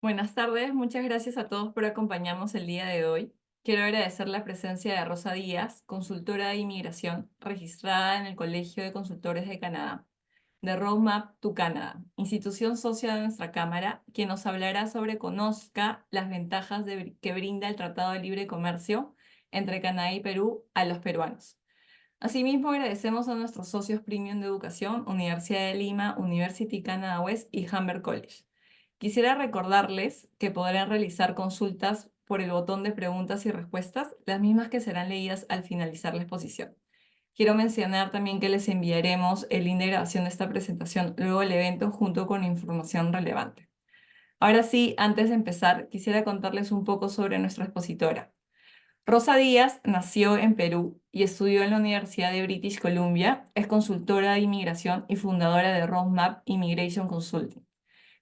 Buenas tardes, muchas gracias a todos por acompañarnos el día de hoy. Quiero agradecer la presencia de Rosa Díaz, consultora de inmigración registrada en el Colegio de Consultores de Canadá, de Roadmap to Canada, institución socia de nuestra Cámara, quien nos hablará sobre conozca las ventajas que brinda el Tratado de Libre Comercio entre Canadá y Perú a los peruanos. Asimismo, agradecemos a nuestros socios premium de educación, Universidad de Lima, University Canada West y Humber College. Quisiera recordarles que podrán realizar consultas por el botón de preguntas y respuestas, las mismas que serán leídas al finalizar la exposición. Quiero mencionar también que les enviaremos el link de grabación de esta presentación luego del evento junto con información relevante. Ahora sí, antes de empezar, quisiera contarles un poco sobre nuestra expositora. Rosa Díaz nació en Perú y estudió en la Universidad de British Columbia, es consultora de inmigración y fundadora de Roadmap Immigration Consulting.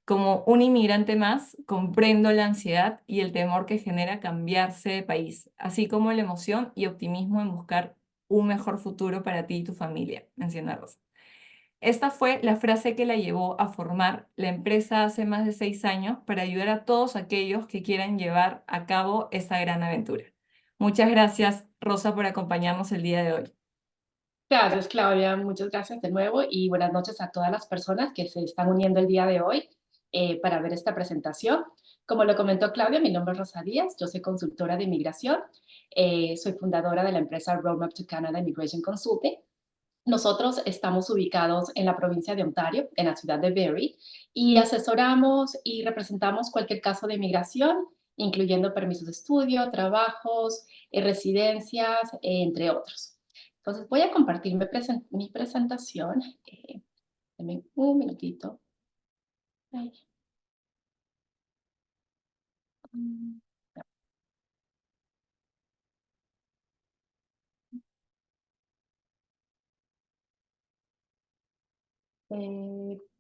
Como un inmigrante más, comprendo la ansiedad y el temor que genera cambiarse de país, así como la emoción y optimismo en buscar un mejor futuro para ti y tu familia, menciona Rosa. Esta fue la frase que la llevó a formar la empresa hace más de 6 años para ayudar a todos aquellos que quieran llevar a cabo esta gran aventura. Muchas gracias, Rosa, por acompañarnos el día de hoy. Gracias, Claudia. Muchas gracias de nuevo y buenas noches a todas las personas que se están uniendo el día de hoy para ver esta presentación. Como lo comentó Claudia, mi nombre es Rosa Díaz, yo soy consultora de inmigración, soy fundadora de la empresa Roadmap to Canada Immigration Consulting. Nosotros estamos ubicados en la provincia de Ontario, en la ciudad de Barrie, y asesoramos y representamos cualquier caso de inmigración, incluyendo permisos de estudio, trabajos, residencias, entre otros. Entonces, voy a compartir mi presentación. Denme un minutito. Ay, mm,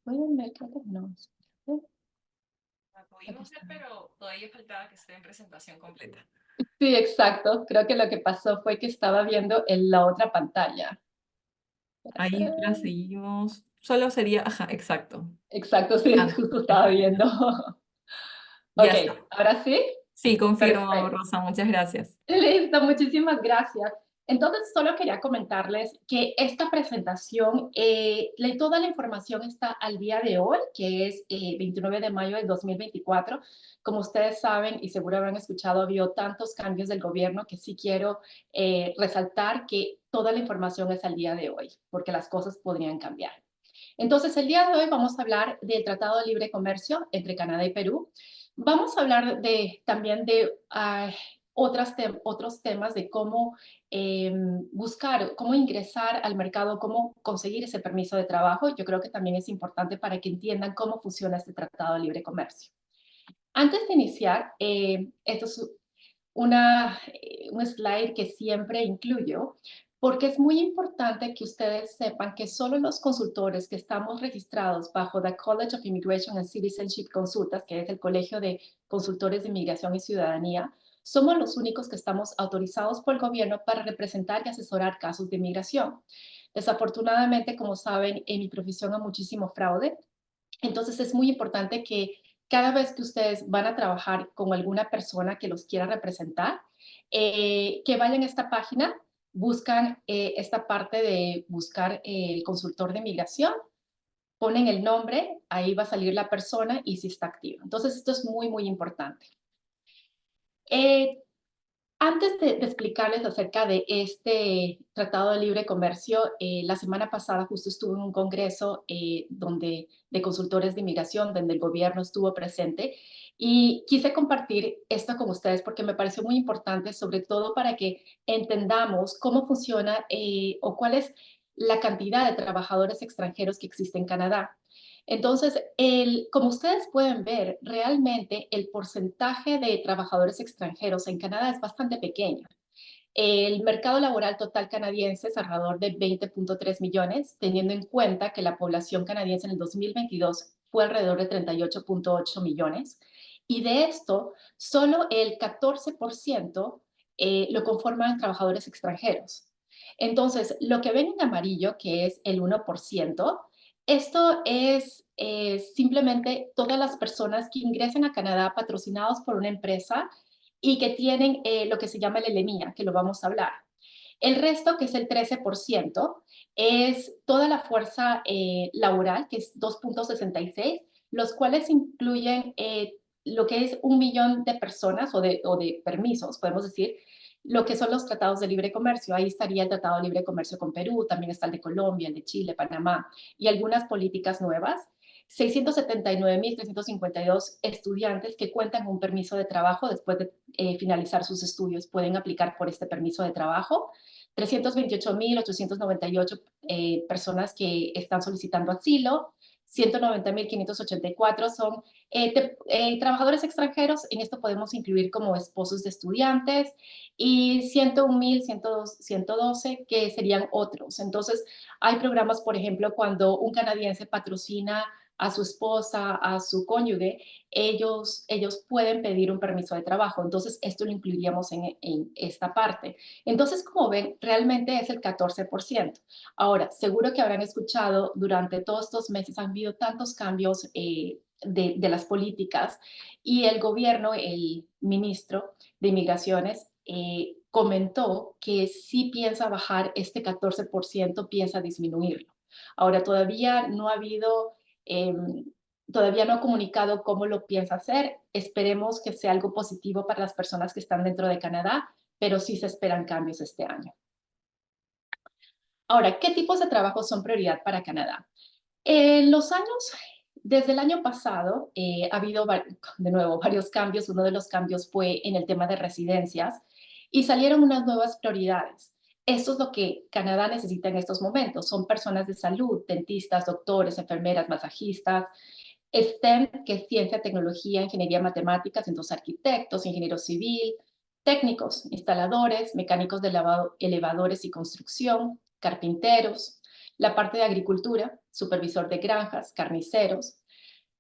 ¿pueden ver? Creo que no. Espérate. La Aquí pudimos ver, está. pero todavía faltaba que esté en presentación completa. Sí, exacto. Creo que lo que pasó fue que estaba viendo en la otra pantalla. Ahí la seguimos. Solo sería, ajá, exacto. Exacto, sí, Ah, justo estaba perfecto. viendo. Ya Ok, está. ahora sí. Sí, confirmo, Perfecto. Rosa, muchas gracias. Listo, muchísimas gracias. Entonces, solo quería comentarles que esta presentación, toda la información está al día de hoy, que es 29 de mayo del 2024. Como ustedes saben y seguro habrán escuchado, ha habido tantos cambios del gobierno que sí quiero resaltar que toda la información es al día de hoy, porque las cosas podrían cambiar. Entonces, el día de hoy vamos a hablar del Tratado de Libre Comercio entre Canadá y Perú. Vamos a hablar también de otros temas de cómo buscar, cómo ingresar al mercado, cómo conseguir ese permiso de trabajo. Yo creo que también es importante para que entiendan cómo funciona este Tratado de Libre Comercio. Antes de iniciar, esto es un slide que siempre incluyo, porque es muy importante que ustedes sepan que solo los consultores que estamos registrados bajo the College of Immigration and Citizenship Consultas, que es el Colegio de Consultores de Inmigración y Ciudadanía, somos los únicos que estamos autorizados por el gobierno para representar y asesorar casos de inmigración. Desafortunadamente, como saben, en mi profesión hay muchísimo fraude, entonces es muy importante que cada vez que ustedes van a trabajar con alguna persona que los quiera representar, que vayan a esta página, buscan esta parte de buscar el consultor de migración, ponen el nombre, ahí va a salir la persona y si está activa. Entonces esto es muy, muy importante. Eh, Antes de explicarles acerca de este Tratado de Libre Comercio, la semana pasada justo estuve en un congreso de consultores de inmigración, donde el gobierno estuvo presente, y quise compartir esto con ustedes porque me pareció muy importante, sobre todo para que entendamos cómo funciona o cuál es la cantidad de trabajadores extranjeros que existe en Canadá. Entonces, como ustedes pueden ver, realmente el porcentaje de trabajadores extranjeros en Canadá es bastante pequeño. El mercado laboral total canadiense es alrededor de 20.3 millones, teniendo en cuenta que la población canadiense en el 2022 fue alrededor de 38.8 millones. Y de esto, solo el 14% lo conforman trabajadores extranjeros. Entonces, lo que ven en amarillo, que es el 1%, Esto es simplemente todas las personas que ingresan a Canadá patrocinados por una empresa y que tienen lo que se llama el LMIA, que lo vamos a hablar. El resto, que es el 13%, es toda la fuerza laboral, que es 2.66, los cuales incluyen lo que es 1 millón de personas o de permisos, podemos decir, lo que son los tratados de libre comercio. Ahí estaría el Tratado de Libre Comercio con Perú, también está el de Colombia, el de Chile, Panamá y algunas políticas nuevas. 679.352 estudiantes que cuentan con un permiso de trabajo después de finalizar sus estudios pueden aplicar por este permiso de trabajo. 328.898 personas que están solicitando asilo, 190.584 son trabajadores extranjeros, en esto podemos incluir como esposos de estudiantes, y 101.112 que serían otros. Entonces, hay programas, por ejemplo, cuando un canadiense patrocina a su esposa, a su cónyuge, ellos pueden pedir un permiso de trabajo. Entonces, esto lo incluiríamos en esta parte. Entonces, como ven, realmente es el 14%. Ahora, seguro que habrán escuchado, durante todos estos meses han habido tantos cambios de las políticas y el gobierno, el ministro de Inmigraciones, comentó que sí piensa bajar este 14%, piensa disminuirlo. Ahora, eh, todavía no ha comunicado cómo lo piensa hacer. Esperemos que sea algo positivo para las personas que están dentro de Canadá, pero sí se esperan cambios este año. Ahora, ¿qué tipos de trabajos son prioridad para Canadá? En los años, desde el año pasado, ha habido de nuevo varios cambios. Uno de los cambios fue en el tema de residencias y salieron unas nuevas prioridades. Esto es lo que Canadá necesita en estos momentos. Son personas de salud, dentistas, doctores, enfermeras, masajistas, STEM, que es ciencia, tecnología, ingeniería, matemáticas, entonces arquitectos, ingeniero civil, técnicos, instaladores, mecánicos de elevadores y construcción, carpinteros, la parte de agricultura, supervisor de granjas, carniceros,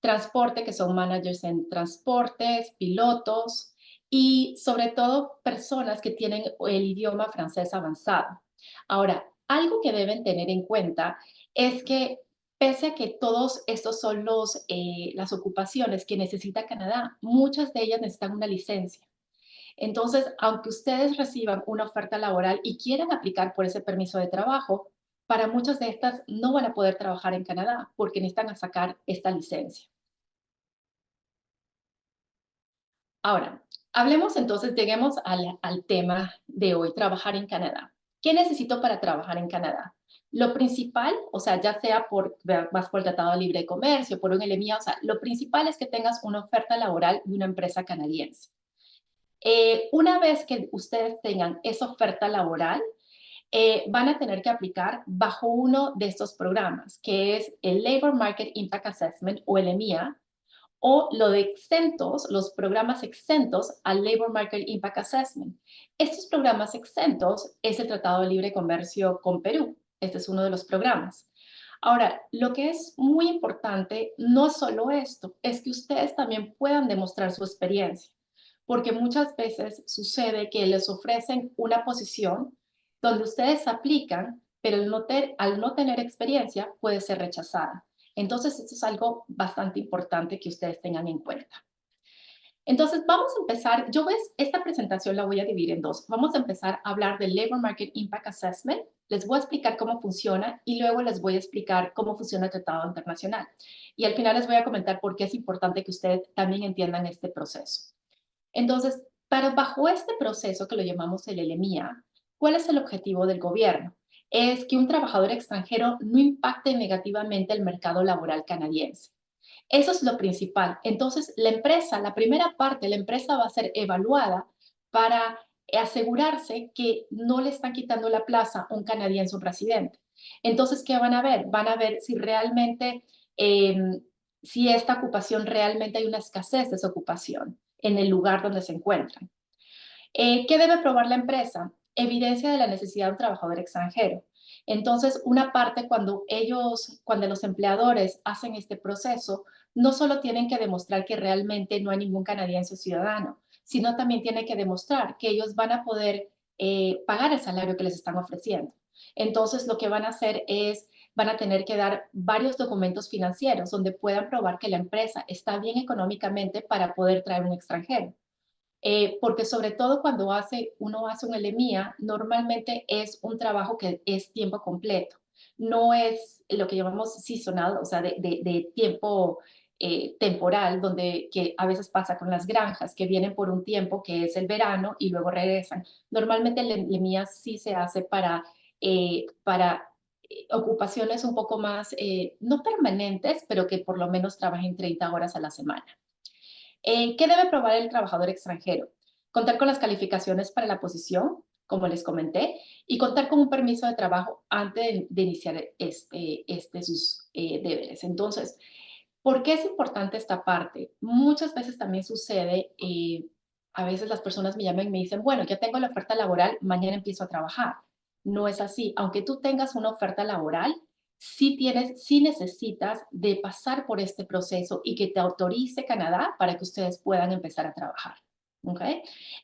transporte, que son managers en transportes, pilotos y sobre todo personas que tienen el idioma francés avanzado. Ahora, algo que deben tener en cuenta es que pese a que todos estos son las ocupaciones que necesita Canadá, muchas de ellas necesitan una licencia. Entonces, aunque ustedes reciban una oferta laboral y quieran aplicar por ese permiso de trabajo, para muchas de estas no van a poder trabajar en Canadá porque necesitan sacar esta licencia. Ahora, hablemos entonces, lleguemos al tema de hoy, trabajar en Canadá. ¿Qué necesito para trabajar en Canadá? Lo principal, o sea, ya sea más por el Tratado de Libre Comercio, por un LMIA, o sea, lo principal es que tengas una oferta laboral de una empresa canadiense. Una vez que ustedes tengan esa oferta laboral, van a tener que aplicar bajo uno de estos programas, que es el Labor Market Impact Assessment o el EMIA, o lo de exentos, los programas exentos al Labor Market Impact Assessment. Estos programas exentos es el Tratado de Libre Comercio con Perú. Este es uno de los programas. Ahora, lo que es muy importante no es solo esto, es que ustedes también puedan demostrar su experiencia, porque muchas veces sucede que les ofrecen una posición donde ustedes aplican, pero al no tener experiencia puede ser rechazada. Entonces, esto es algo bastante importante que ustedes tengan en cuenta. Entonces, vamos a empezar. Esta presentación la voy a dividir en dos. Vamos a empezar a hablar del Labor Market Impact Assessment. Les voy a explicar cómo funciona y luego les voy a explicar cómo funciona el Tratado Internacional. Y al final les voy a comentar por qué es importante que ustedes también entiendan este proceso. Entonces, bajo este proceso que lo llamamos el LMIA, ¿cuál es el objetivo del gobierno? Es que un trabajador extranjero no impacte negativamente el mercado laboral canadiense. Eso es lo principal. Entonces, la primera parte, la empresa va a ser evaluada para asegurarse que no le están quitando la plaza a un canadiense, un residente. Entonces, ¿qué van a ver? Van a ver si realmente, si esta ocupación realmente hay una escasez de esa ocupación en el lugar donde se encuentran. ¿Qué debe probar la empresa? Evidencia de la necesidad de un trabajador extranjero. Entonces, una parte cuando los empleadores hacen este proceso, no solo tienen que demostrar que realmente no hay ningún canadiense ciudadano, sino también tienen que demostrar que ellos van a poder pagar el salario que les están ofreciendo. Entonces, lo que van a hacer es van a tener que dar varios documentos financieros donde puedan probar que la empresa está bien económicamente para poder traer un extranjero. Porque sobre todo cuando uno hace un LMIA, normalmente es un trabajo que es tiempo completo. No es lo que llamamos seasonal, o sea, de tiempo temporal, que a veces pasa con las granjas, que vienen por un tiempo que es el verano y luego regresan. Normalmente el LMIA sí se hace para ocupaciones un poco más, no permanentes, pero que por lo menos trabajen 30 horas a la semana. ¿Qué debe probar el trabajador extranjero? Contar con las calificaciones para la posición, como les comenté, y contar con un permiso de trabajo antes de iniciar sus deberes. Entonces, ¿por qué es importante esta parte? Muchas veces también sucede, a veces las personas me llaman y me dicen, bueno, ya tengo la oferta laboral, mañana empiezo a trabajar. No es así. Aunque tú tengas una oferta laboral, sí necesitas de pasar por este proceso y que te autorice Canadá para que ustedes puedan empezar a trabajar. ¿Ok?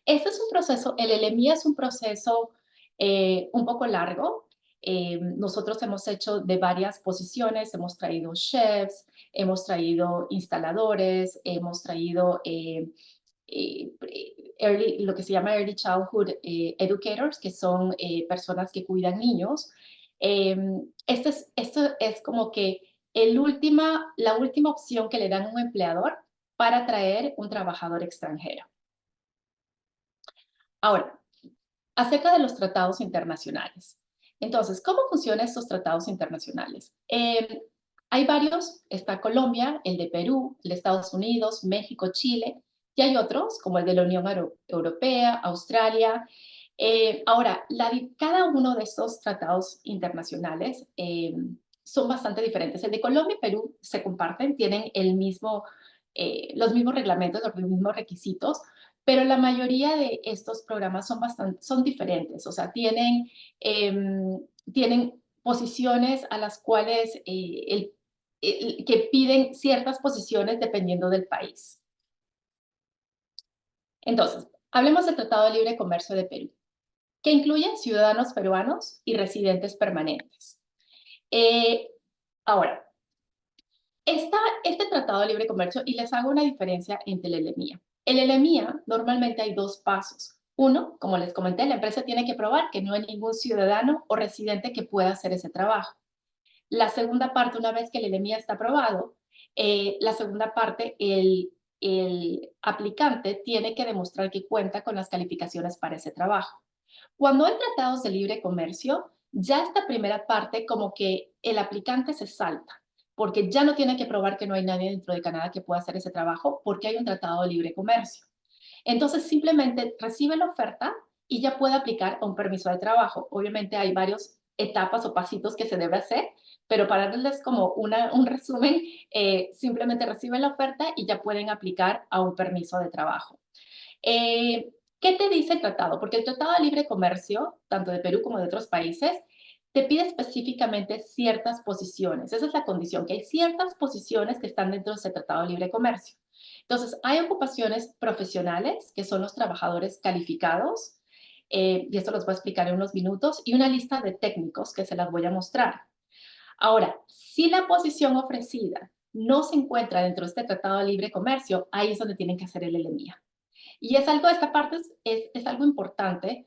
Este es un proceso, el LMI es un proceso un poco largo. Nosotros hemos hecho de varias posiciones, hemos traído chefs, hemos traído instaladores, hemos traído lo que se llama Early Childhood Educators, que son personas que cuidan niños. Esto es como que la última opción que le dan a un empleador para traer un trabajador extranjero. Ahora, acerca de los tratados internacionales. Entonces, ¿cómo funcionan estos tratados internacionales? Hay varios, está Colombia, el de Perú, el de Estados Unidos, México, Chile, y hay otros, como el de la Unión Europea, Australia. Ahora, cada uno de estos tratados internacionales son bastante diferentes. El de Colombia y Perú se comparten, tienen los mismos reglamentos, los mismos requisitos, pero la mayoría de estos programas son diferentes, o sea, tienen posiciones a las cuales que piden ciertas posiciones dependiendo del país. Entonces, hablemos del Tratado de Libre Comercio de Perú, que incluye ciudadanos peruanos y residentes permanentes. Ahora, este Tratado de Libre Comercio, y les hago una diferencia entre el LMIA. El LMIA normalmente hay dos pasos. Uno, como les comenté, la empresa tiene que probar que no hay ningún ciudadano o residente que pueda hacer ese trabajo. La segunda parte, una vez que el LMIA está aprobado, la segunda parte, el aplicante tiene que demostrar que cuenta con las calificaciones para ese trabajo. Cuando hay tratados de libre comercio, ya esta primera parte como que el aplicante se salta, porque ya no tiene que probar que no hay nadie dentro de Canadá que pueda hacer ese trabajo porque hay un tratado de libre comercio. Entonces simplemente recibe la oferta y ya puede aplicar a un permiso de trabajo. Obviamente hay varias etapas o pasitos que se debe hacer, pero para darles como un resumen, simplemente reciben la oferta y ya pueden aplicar a un permiso de trabajo. ¿Qué te dice el tratado? Porque el Tratado de Libre Comercio, tanto de Perú como de otros países, te pide específicamente ciertas posiciones. Esa es la condición, que hay ciertas posiciones que están dentro de ese Tratado de Libre Comercio. Entonces, hay ocupaciones profesionales, que son los trabajadores calificados, y esto los voy a explicar en unos minutos, y una lista de técnicos que se las voy a mostrar. Ahora, si la posición ofrecida no se encuentra dentro de este Tratado de Libre Comercio, ahí es donde tienen que hacer el LMIA. Y esta parte es algo importante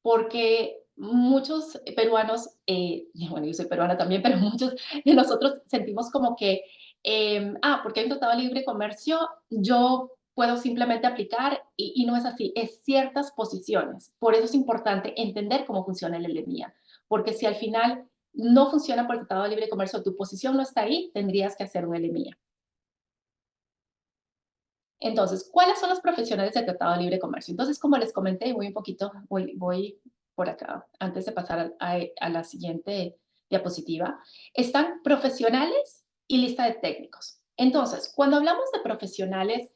porque muchos peruanos, bueno, yo soy peruana también, pero muchos de nosotros sentimos como que, porque hay un tratado de libre comercio, yo puedo simplemente aplicar y no es así, es ciertas posiciones. Por eso es importante entender cómo funciona el LMIA, porque si al final no funciona por el tratado de libre comercio, tu posición no está ahí, tendrías que hacer un LMIA. Entonces, ¿cuáles son los profesionales del Tratado de Libre Comercio? Entonces, como les comenté, voy por acá, antes de pasar a la siguiente diapositiva, están profesionales y lista de técnicos. Entonces, cuando hablamos de profesionales,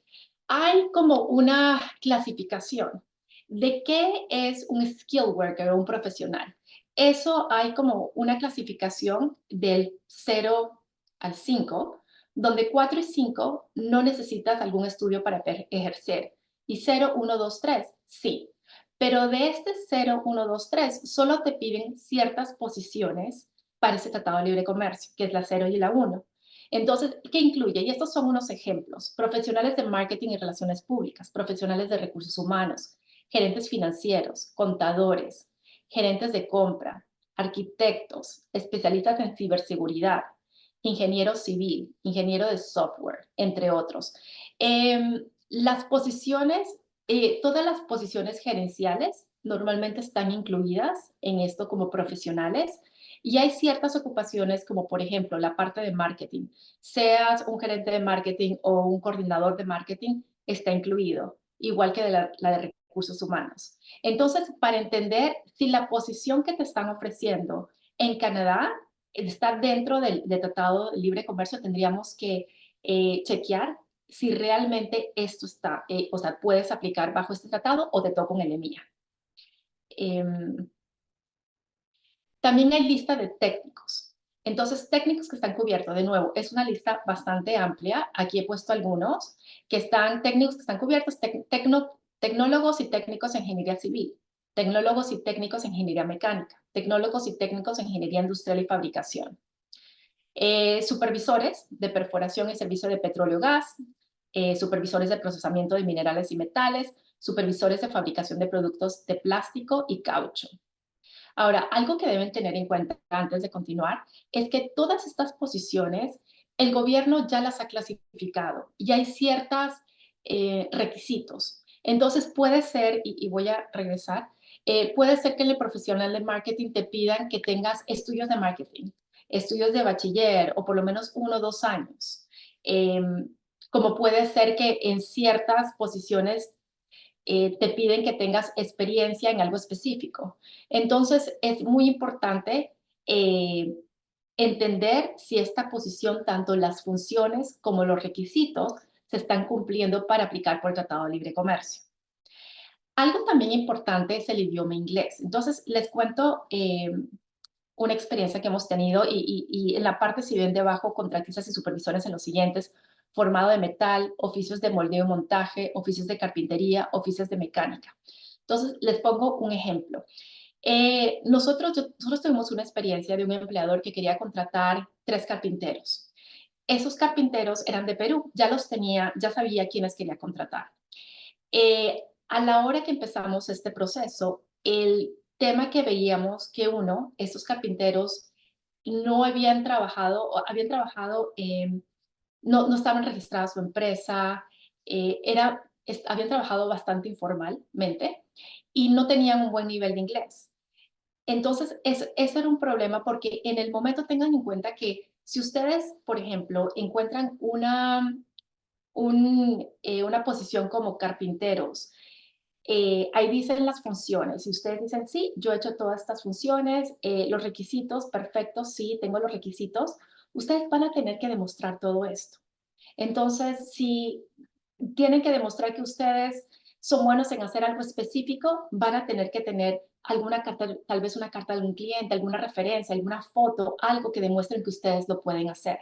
hay como una clasificación de qué es un skill worker o un profesional. Eso hay como una clasificación del 0 al 5, donde 4 y 5 no necesitas algún estudio para ejercer, y 0, 1, 2, 3 sí. Pero de este 0, 1, 2, 3 solo te piden ciertas posiciones para ese Tratado de Libre Comercio, que es la 0 y la 1. Entonces, ¿qué incluye? Y estos son unos ejemplos. Profesionales de marketing y relaciones públicas, profesionales de recursos humanos, gerentes financieros, contadores, gerentes de compra, arquitectos, especialistas en ciberseguridad, ingeniero civil, ingeniero de software, entre otros. Las posiciones, todas las posiciones gerenciales normalmente están incluidas en esto como profesionales y hay ciertas ocupaciones como por ejemplo la parte de marketing. Seas un gerente de marketing o un coordinador de marketing, está incluido, igual que la de recursos humanos. Entonces, para entender si la posición que te están ofreciendo en Canadá está dentro del Tratado de Libre Comercio, tendríamos que chequear si realmente esto está, o sea, puedes aplicar bajo este tratado o te toca un EMIA. También hay lista de técnicos. Entonces, técnicos que están cubiertos, de nuevo, es una lista bastante amplia. Aquí he puesto algunos técnicos que están cubiertos, tecnólogos y técnicos en ingeniería civil, tecnólogos y técnicos en ingeniería mecánica, tecnólogos y técnicos en ingeniería industrial y fabricación. Supervisores de perforación y servicio de petróleo y gas, supervisores de procesamiento de minerales y metales, supervisores de fabricación de productos de plástico y caucho. Ahora, algo que deben tener en cuenta antes de continuar es que todas estas posiciones, el gobierno ya las ha clasificado y hay ciertos requisitos. Entonces puede ser, y voy a regresar, puede ser que en el profesional de marketing te pidan que tengas estudios de marketing, estudios de bachiller o por lo menos 1 o 2 años. Como puede ser que en ciertas posiciones te piden que tengas experiencia en algo específico. Entonces, es muy importante entender si esta posición, tanto las funciones como los requisitos, se están cumpliendo para aplicar por el Tratado de Libre Comercio. Algo también importante es el idioma inglés. Entonces, les cuento una experiencia que hemos tenido y en la parte, si ven debajo, contratistas y supervisores en los siguientes: formado de metal, oficios de moldeo y montaje, oficios de carpintería, oficios de mecánica. Entonces, les pongo un ejemplo. Nosotros tuvimos una experiencia de un empleador que quería contratar 3 carpinteros. Esos carpinteros eran de Perú, ya los tenía, ya sabía quiénes quería contratar. A la hora que empezamos este proceso, el tema que veíamos que estos carpinteros no habían trabajado, no estaban registradas su empresa, habían trabajado bastante informalmente y no tenían un buen nivel de inglés. Entonces, eso era un problema porque en el momento tengan en cuenta que si ustedes, por ejemplo, encuentran una posición como carpinteros, ahí dicen las funciones. Si ustedes dicen, sí, yo he hecho todas estas funciones, los requisitos, perfecto, sí, tengo los requisitos, ustedes van a tener que demostrar todo esto. Entonces, si tienen que demostrar que ustedes son buenos en hacer algo específico, van a tener que tener alguna carta, tal vez una carta de algún cliente, alguna referencia, alguna foto, algo que demuestren que ustedes lo pueden hacer.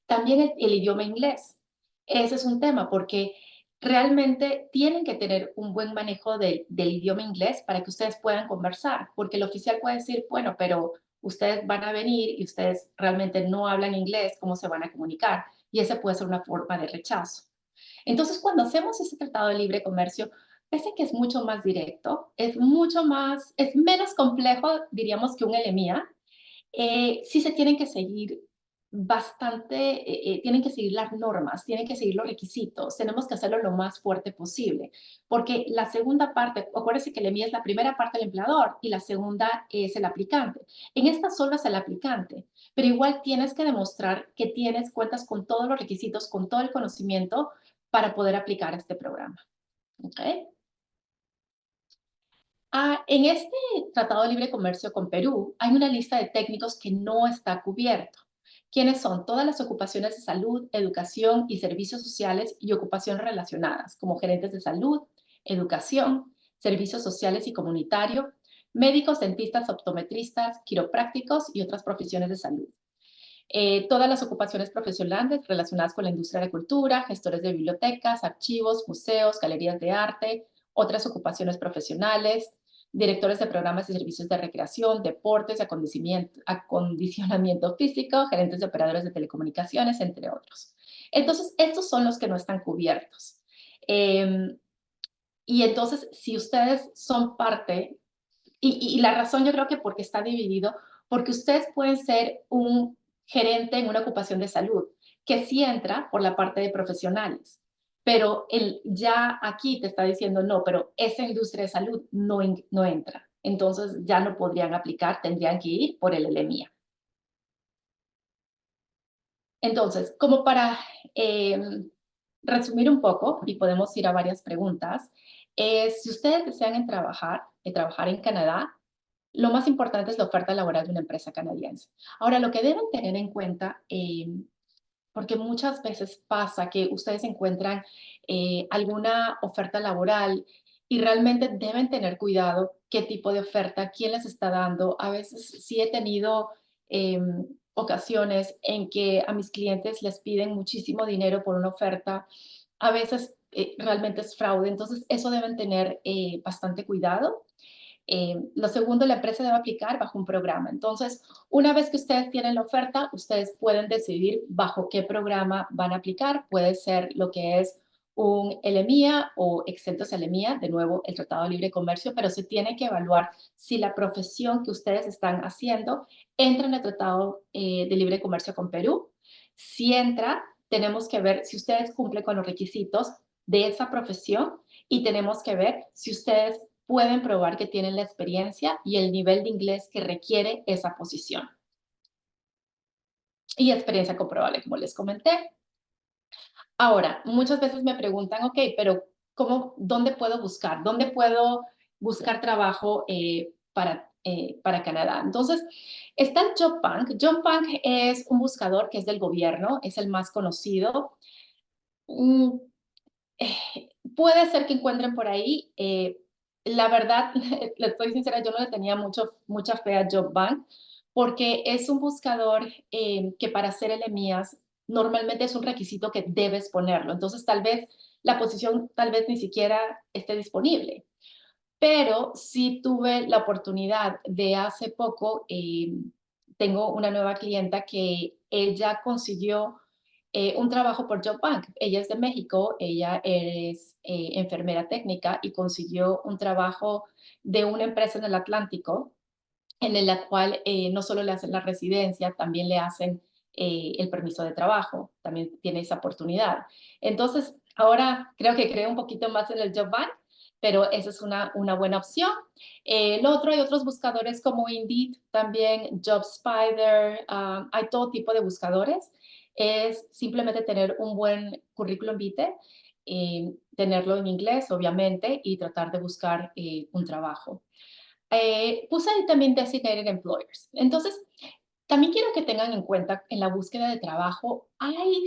También el idioma inglés. Ese es un tema porque realmente tienen que tener un buen manejo del idioma inglés para que ustedes puedan conversar, porque el oficial puede decir, bueno, pero ustedes van a venir y ustedes realmente no hablan inglés, ¿cómo se van a comunicar? Y esa puede ser una forma de rechazo. Entonces, cuando hacemos ese tratado de libre comercio, pese a que es mucho más directo, es menos complejo, diríamos, que un LMIA, sí se tienen que seguir tienen que seguir las normas, tienen que seguir los requisitos, tenemos que hacerlo lo más fuerte posible, porque la segunda parte, acuérdense que el EMI es la primera parte del empleador y la segunda es el aplicante. En esta solo es el aplicante, pero igual tienes que demostrar que cuentas con todos los requisitos, con todo el conocimiento para poder aplicar este programa. ¿Okay? En este Tratado de Libre Comercio con Perú hay una lista de técnicos que no está cubierto. ¿Quiénes son? Todas las ocupaciones de salud, educación y servicios sociales y ocupaciones relacionadas, como gerentes de salud, educación, servicios sociales y comunitario, médicos, dentistas, optometristas, quiroprácticos y otras profesiones de salud. Todas las ocupaciones profesionales relacionadas con la industria de cultura, gestores de bibliotecas, archivos, museos, galerías de arte, otras ocupaciones profesionales, directores de programas y servicios de recreación, deportes, acondicionamiento físico, gerentes de operadores de telecomunicaciones, entre otros. Entonces, estos son los que no están cubiertos. Y entonces, si ustedes son parte, y la razón yo creo que porque está dividido, porque ustedes pueden ser un gerente en una ocupación de salud, que sí entra por la parte de profesionales, pero ya aquí te está diciendo, no, pero esa industria de salud no entra. Entonces ya no podrían aplicar, tendrían que ir por el LMIA. Entonces, como para resumir un poco, y podemos ir a varias preguntas, si ustedes desean trabajar en Canadá, lo más importante es la oferta laboral de una empresa canadiense. Ahora, lo que deben tener en cuenta, porque muchas veces pasa que ustedes encuentran alguna oferta laboral y realmente deben tener cuidado qué tipo de oferta, quién les está dando. A veces sí he tenido ocasiones en que a mis clientes les piden muchísimo dinero por una oferta. A veces realmente es fraude, entonces eso deben tener bastante cuidado. Lo segundo, la empresa debe aplicar bajo un programa. Entonces, una vez que ustedes tienen la oferta, ustedes pueden decidir bajo qué programa van a aplicar. Puede ser lo que es un LMIA o exentos LMIA, de nuevo el Tratado de Libre Comercio, pero se tiene que evaluar si la profesión que ustedes están haciendo entra en el Tratado de Libre Comercio con Perú. Si entra, tenemos que ver si ustedes cumplen con los requisitos de esa profesión y tenemos que ver si ustedes pueden probar que tienen la experiencia y el nivel de inglés que requiere esa posición. Y experiencia comprobable, como les comenté. Ahora, muchas veces me preguntan, ok, pero ¿dónde puedo buscar? ¿Dónde puedo buscar trabajo para Canadá? Entonces, está el Job Bank. Job Bank es un buscador que es del gobierno, es el más conocido. Mm, Puede ser que encuentren por ahí. La verdad, les estoy sincera, yo no le tenía mucha fe a JobBank porque es un buscador que para hacer LMIAs normalmente es un requisito que debes ponerlo. Entonces, tal vez la posición tal vez ni siquiera esté disponible. Pero sí tuve la oportunidad de hace poco, tengo una nueva clienta que ella consiguió un trabajo por Job Bank. Ella es de México, ella es enfermera técnica y consiguió un trabajo de una empresa en el Atlántico, en la cual no solo le hacen la residencia, también le hacen el permiso de trabajo, también tiene esa oportunidad. Entonces, ahora creo que creo un poquito más en el Job Bank, pero esa es una buena opción. Lo otro, hay otros buscadores como Indeed, también JobSpider, hay todo tipo de buscadores. Es simplemente tener un buen currículum vitae, tenerlo en inglés, obviamente, y tratar de buscar un trabajo. Puse ahí también Designated Employers. Entonces, también quiero que tengan en cuenta en la búsqueda de trabajo, hay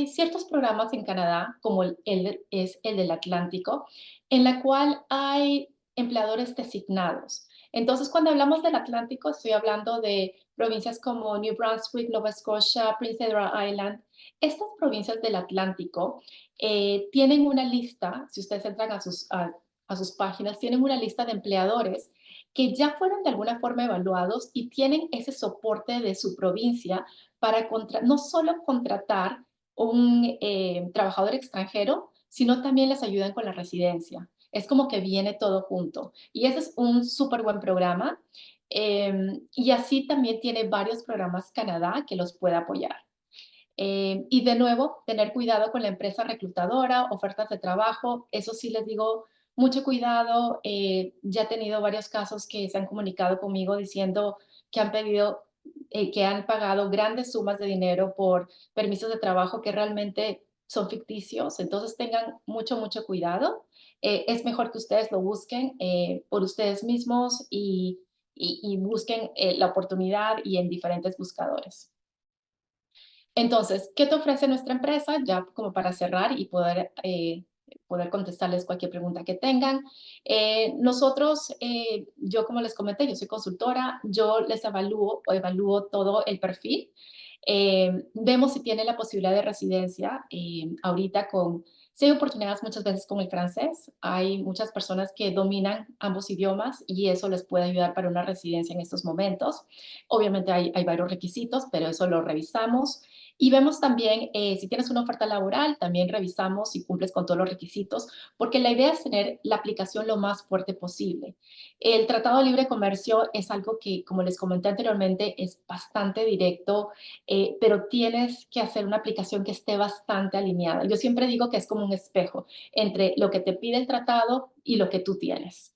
ciertos programas en Canadá, como es el del Atlántico, en la cual hay empleadores designados. Entonces, cuando hablamos del Atlántico, estoy hablando de provincias como New Brunswick, Nova Scotia, Prince Edward Island. Estas provincias del Atlántico tienen una lista, si ustedes entran a sus páginas, tienen una lista de empleadores que ya fueron de alguna forma evaluados y tienen ese soporte de su provincia para no solo contratar un trabajador extranjero, sino también les ayudan con la residencia. Es como que viene todo junto. Y ese es un súper buen programa. Y así también tiene varios programas Canadá que los puede apoyar. Y de nuevo, tener cuidado con la empresa reclutadora, ofertas de trabajo, eso sí les digo, mucho cuidado. Ya he tenido varios casos que se han comunicado conmigo diciendo que han pedido, que han pagado grandes sumas de dinero por permisos de trabajo que realmente son ficticios, entonces tengan mucho cuidado. Es mejor que ustedes lo busquen por ustedes mismos y busquen la oportunidad y en diferentes buscadores. Entonces, ¿qué te ofrece nuestra empresa? Ya como para cerrar y poder contestarles cualquier pregunta que tengan. Nosotros, yo como les comenté, yo soy consultora, yo les evalúo todo el perfil. Vemos si tiene la posibilidad de residencia ahorita Sí hay oportunidades muchas veces con el francés. Hay muchas personas que dominan ambos idiomas y eso les puede ayudar para una residencia en estos momentos. Obviamente hay varios requisitos, pero eso lo revisamos. Y vemos también, si tienes una oferta laboral, también revisamos si cumples con todos los requisitos, porque la idea es tener la aplicación lo más fuerte posible. El Tratado de Libre Comercio es algo que, como les comenté anteriormente, es bastante directo, pero tienes que hacer una aplicación que esté bastante alineada. Yo siempre digo que es como un espejo entre lo que te pide el tratado y lo que tú tienes.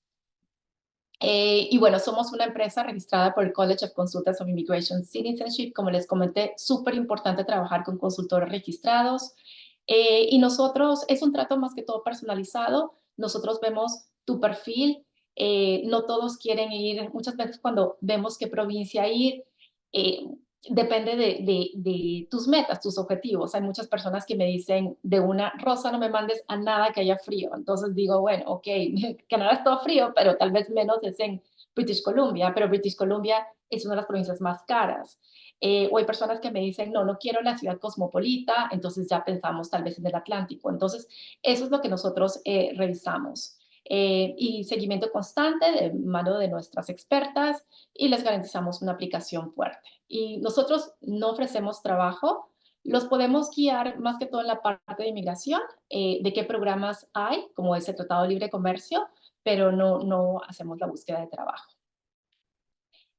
Y bueno, somos una empresa registrada por el College of Consultants of Immigration Citizenship. Como les comenté, súper importante trabajar con consultores registrados. Y nosotros, es un trato más que todo personalizado. Nosotros vemos tu perfil. No todos quieren ir. Muchas veces cuando vemos qué provincia ir, eh, depende de tus metas, tus objetivos. Hay muchas personas que me dicen de una, Rosa, no me mandes a nada que haya frío. Entonces digo, bueno, ok, Canadá es todo frío, pero tal vez menos es en British Columbia, pero British Columbia es una de las provincias más caras. O hay personas que me dicen, no, no quiero la ciudad cosmopolita, entonces ya pensamos tal vez en el Atlántico. Entonces, eso es lo que nosotros revisamos. Y seguimiento constante de mano de nuestras expertas y les garantizamos una aplicación fuerte. Y nosotros no ofrecemos trabajo, los podemos guiar más que todo en la parte de inmigración, de qué programas hay, como ese Tratado de Libre Comercio, pero no hacemos la búsqueda de trabajo.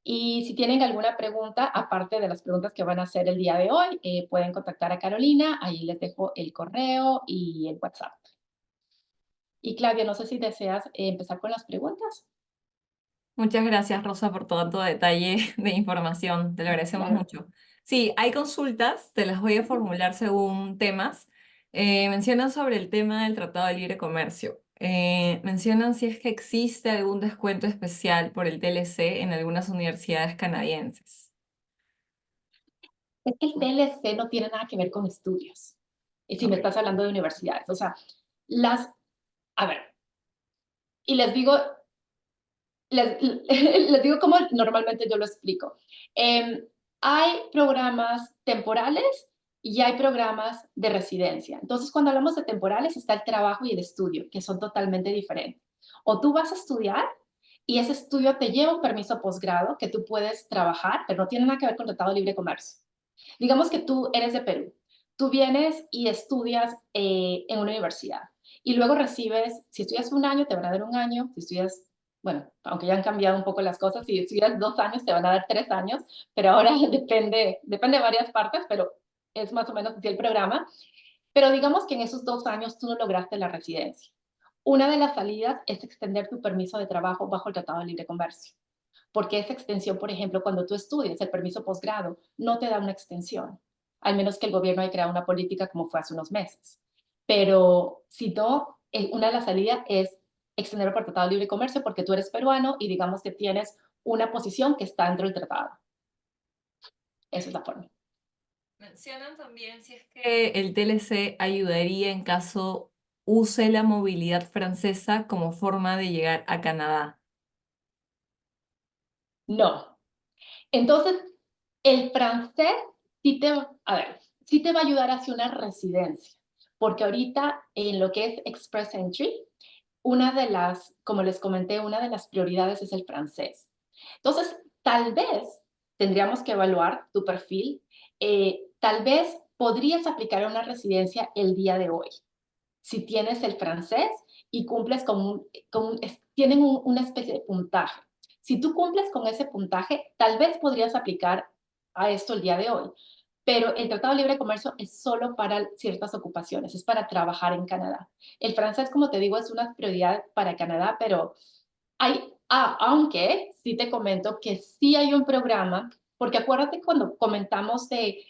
Y si tienen alguna pregunta, aparte de las preguntas que van a hacer el día de hoy, pueden contactar a Carolina, ahí les dejo el correo y el WhatsApp. Y Claudia, no sé si deseas empezar con las preguntas. Muchas gracias, Rosa, por todo tu detalle de información. Te lo agradecemos Claro. mucho. Sí, hay consultas, te las voy a formular según temas. Mencionan sobre el tema del Tratado de Libre Comercio. Mencionan si es que existe algún descuento especial por el TLC en algunas universidades canadienses. Es que el TLC no tiene nada que ver con estudios, si me Ok. estás hablando de universidades. O sea, las, a ver, y les digo, les digo como normalmente yo lo explico. Hay programas temporales y hay programas de residencia. Entonces, cuando hablamos de temporales, está el trabajo y el estudio, que son totalmente diferentes. O tú vas a estudiar y ese estudio te lleva un permiso posgrado que tú puedes trabajar, pero no tiene nada que ver con Tratado de Libre Comercio. Digamos que tú eres de Perú, tú vienes y estudias en una universidad y luego recibes, si estudias un año, te van a dar un año, si estudias, bueno, aunque ya han cambiado un poco las cosas, si estudias 2 años, te van a dar 3 años, pero ahora depende de varias partes, pero es más o menos así el programa. Pero digamos que en esos 2 años tú no lograste la residencia. Una de las salidas es extender tu permiso de trabajo bajo el Tratado de Libre Comercio. Porque esa extensión, por ejemplo, cuando tú estudias el permiso posgrado, no te da una extensión, al menos que el gobierno haya creado una política como fue hace unos meses. Pero si no, una de las salidas es extender por Tratado de Libre Comercio porque tú eres peruano y digamos que tienes una posición que está dentro del tratado. Esa es la forma. Mencionan también si es que el TLC ayudaría en caso use la movilidad francesa como forma de llegar a Canadá. No. Entonces, el francés a ver, sí te va a ayudar hacia una residencia, porque ahorita en lo que es Express Entry, una de las, como les comenté, una de las prioridades es el francés. Entonces, tal vez tendríamos que evaluar tu perfil. Tal vez podrías aplicar a una residencia el día de hoy. Si tienes el francés y cumples tienen una especie de puntaje. Si tú cumples con ese puntaje, tal vez podrías aplicar a esto el día de hoy. Pero el Tratado de Libre Comercio es solo para ciertas ocupaciones, es para trabajar en Canadá. El francés, como te digo, es una prioridad para Canadá, pero aunque sí te comento que sí hay un programa, porque acuérdate cuando comentamos ¿se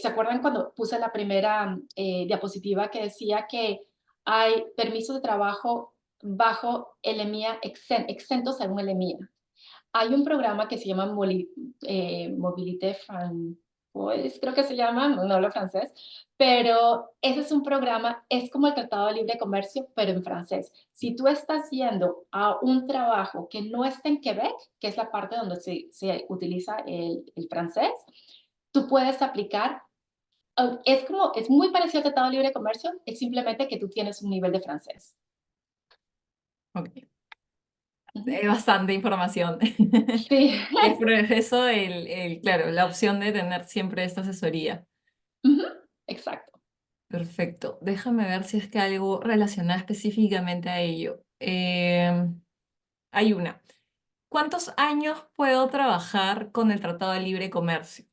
acuerdan cuando puse la primera diapositiva que decía que hay permisos de trabajo bajo el EMIA, exentos según el EMIA? Hay un programa que se llama Mobilité Francois, creo que se llama, no hablo francés, pero ese es un programa, es como el Tratado de Libre Comercio, pero en francés. Si tú estás yendo a un trabajo que no está en Quebec, que es la parte donde se utiliza el francés, tú puedes aplicar Es muy parecido al Tratado de Libre Comercio, es simplemente que tú tienes un nivel de francés. Ok. Ujú. Bastante información. Sí, Y es por eso claro, la opción de tener siempre esta asesoría. ujú, exacto. Perfecto. Déjame ver si es que algo relacionado específicamente a ello. Hay una. ¿Cuántos años puedo trabajar con el Tratado de Libre Comercio?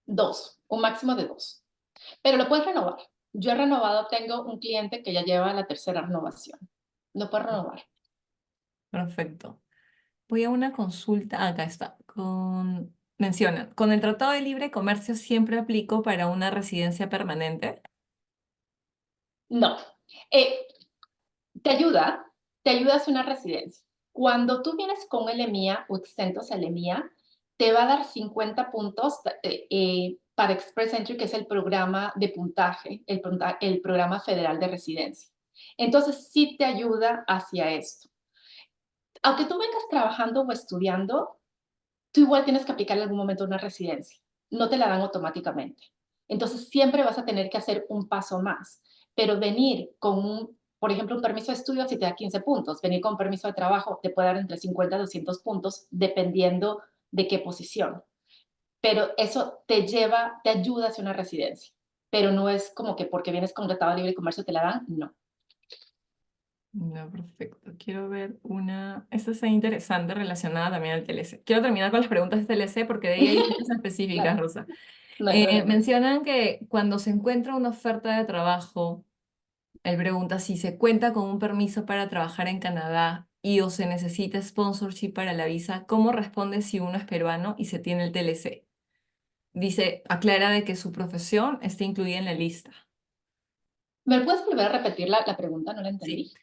Dos, un máximo de dos. Pero lo puedes renovar. Yo he renovado, tengo un cliente que ya lleva la tercera renovación. Lo puedes renovar. Perfecto. Voy a una consulta. Acá está. Mencionan, ¿con el Tratado de Libre Comercio siempre aplico para una residencia permanente? No. Eh, te ayuda a hacer una residencia. Cuando tú vienes con LMIA o exentos a LMIA, te va a dar 50 puntos para Express Entry, que es el programa de puntaje, el programa federal de residencia. Entonces, sí te ayuda hacia esto. Aunque tú vengas trabajando o estudiando, tú igual tienes que aplicar en algún momento una residencia. No te la dan automáticamente. Entonces, siempre vas a tener que hacer un paso más. Pero venir con por ejemplo, un permiso de estudio si te da 15 puntos. Venir con un permiso de trabajo te puede dar entre 50 y 200 puntos, dependiendo de qué posición. Pero eso te ayuda a hacer una residencia. Pero no es como que porque vienes con tratado de libre comercio te la dan, no. No, perfecto. Quiero ver una. Esta está interesante relacionada también al TLC. Quiero terminar con las preguntas de TLC porque de ahí hay muchas específicas, Claro, Rosa. no hay problema. Mencionan que cuando se encuentra una oferta de trabajo, él pregunta si se cuenta con un permiso para trabajar en Canadá y o se necesita sponsorship para la visa, ¿cómo responde si uno es peruano y se tiene el TLC? Dice, aclara de que su profesión está incluida en la lista. ¿Me puedes volver a repetir la pregunta? No la Sí. entendí.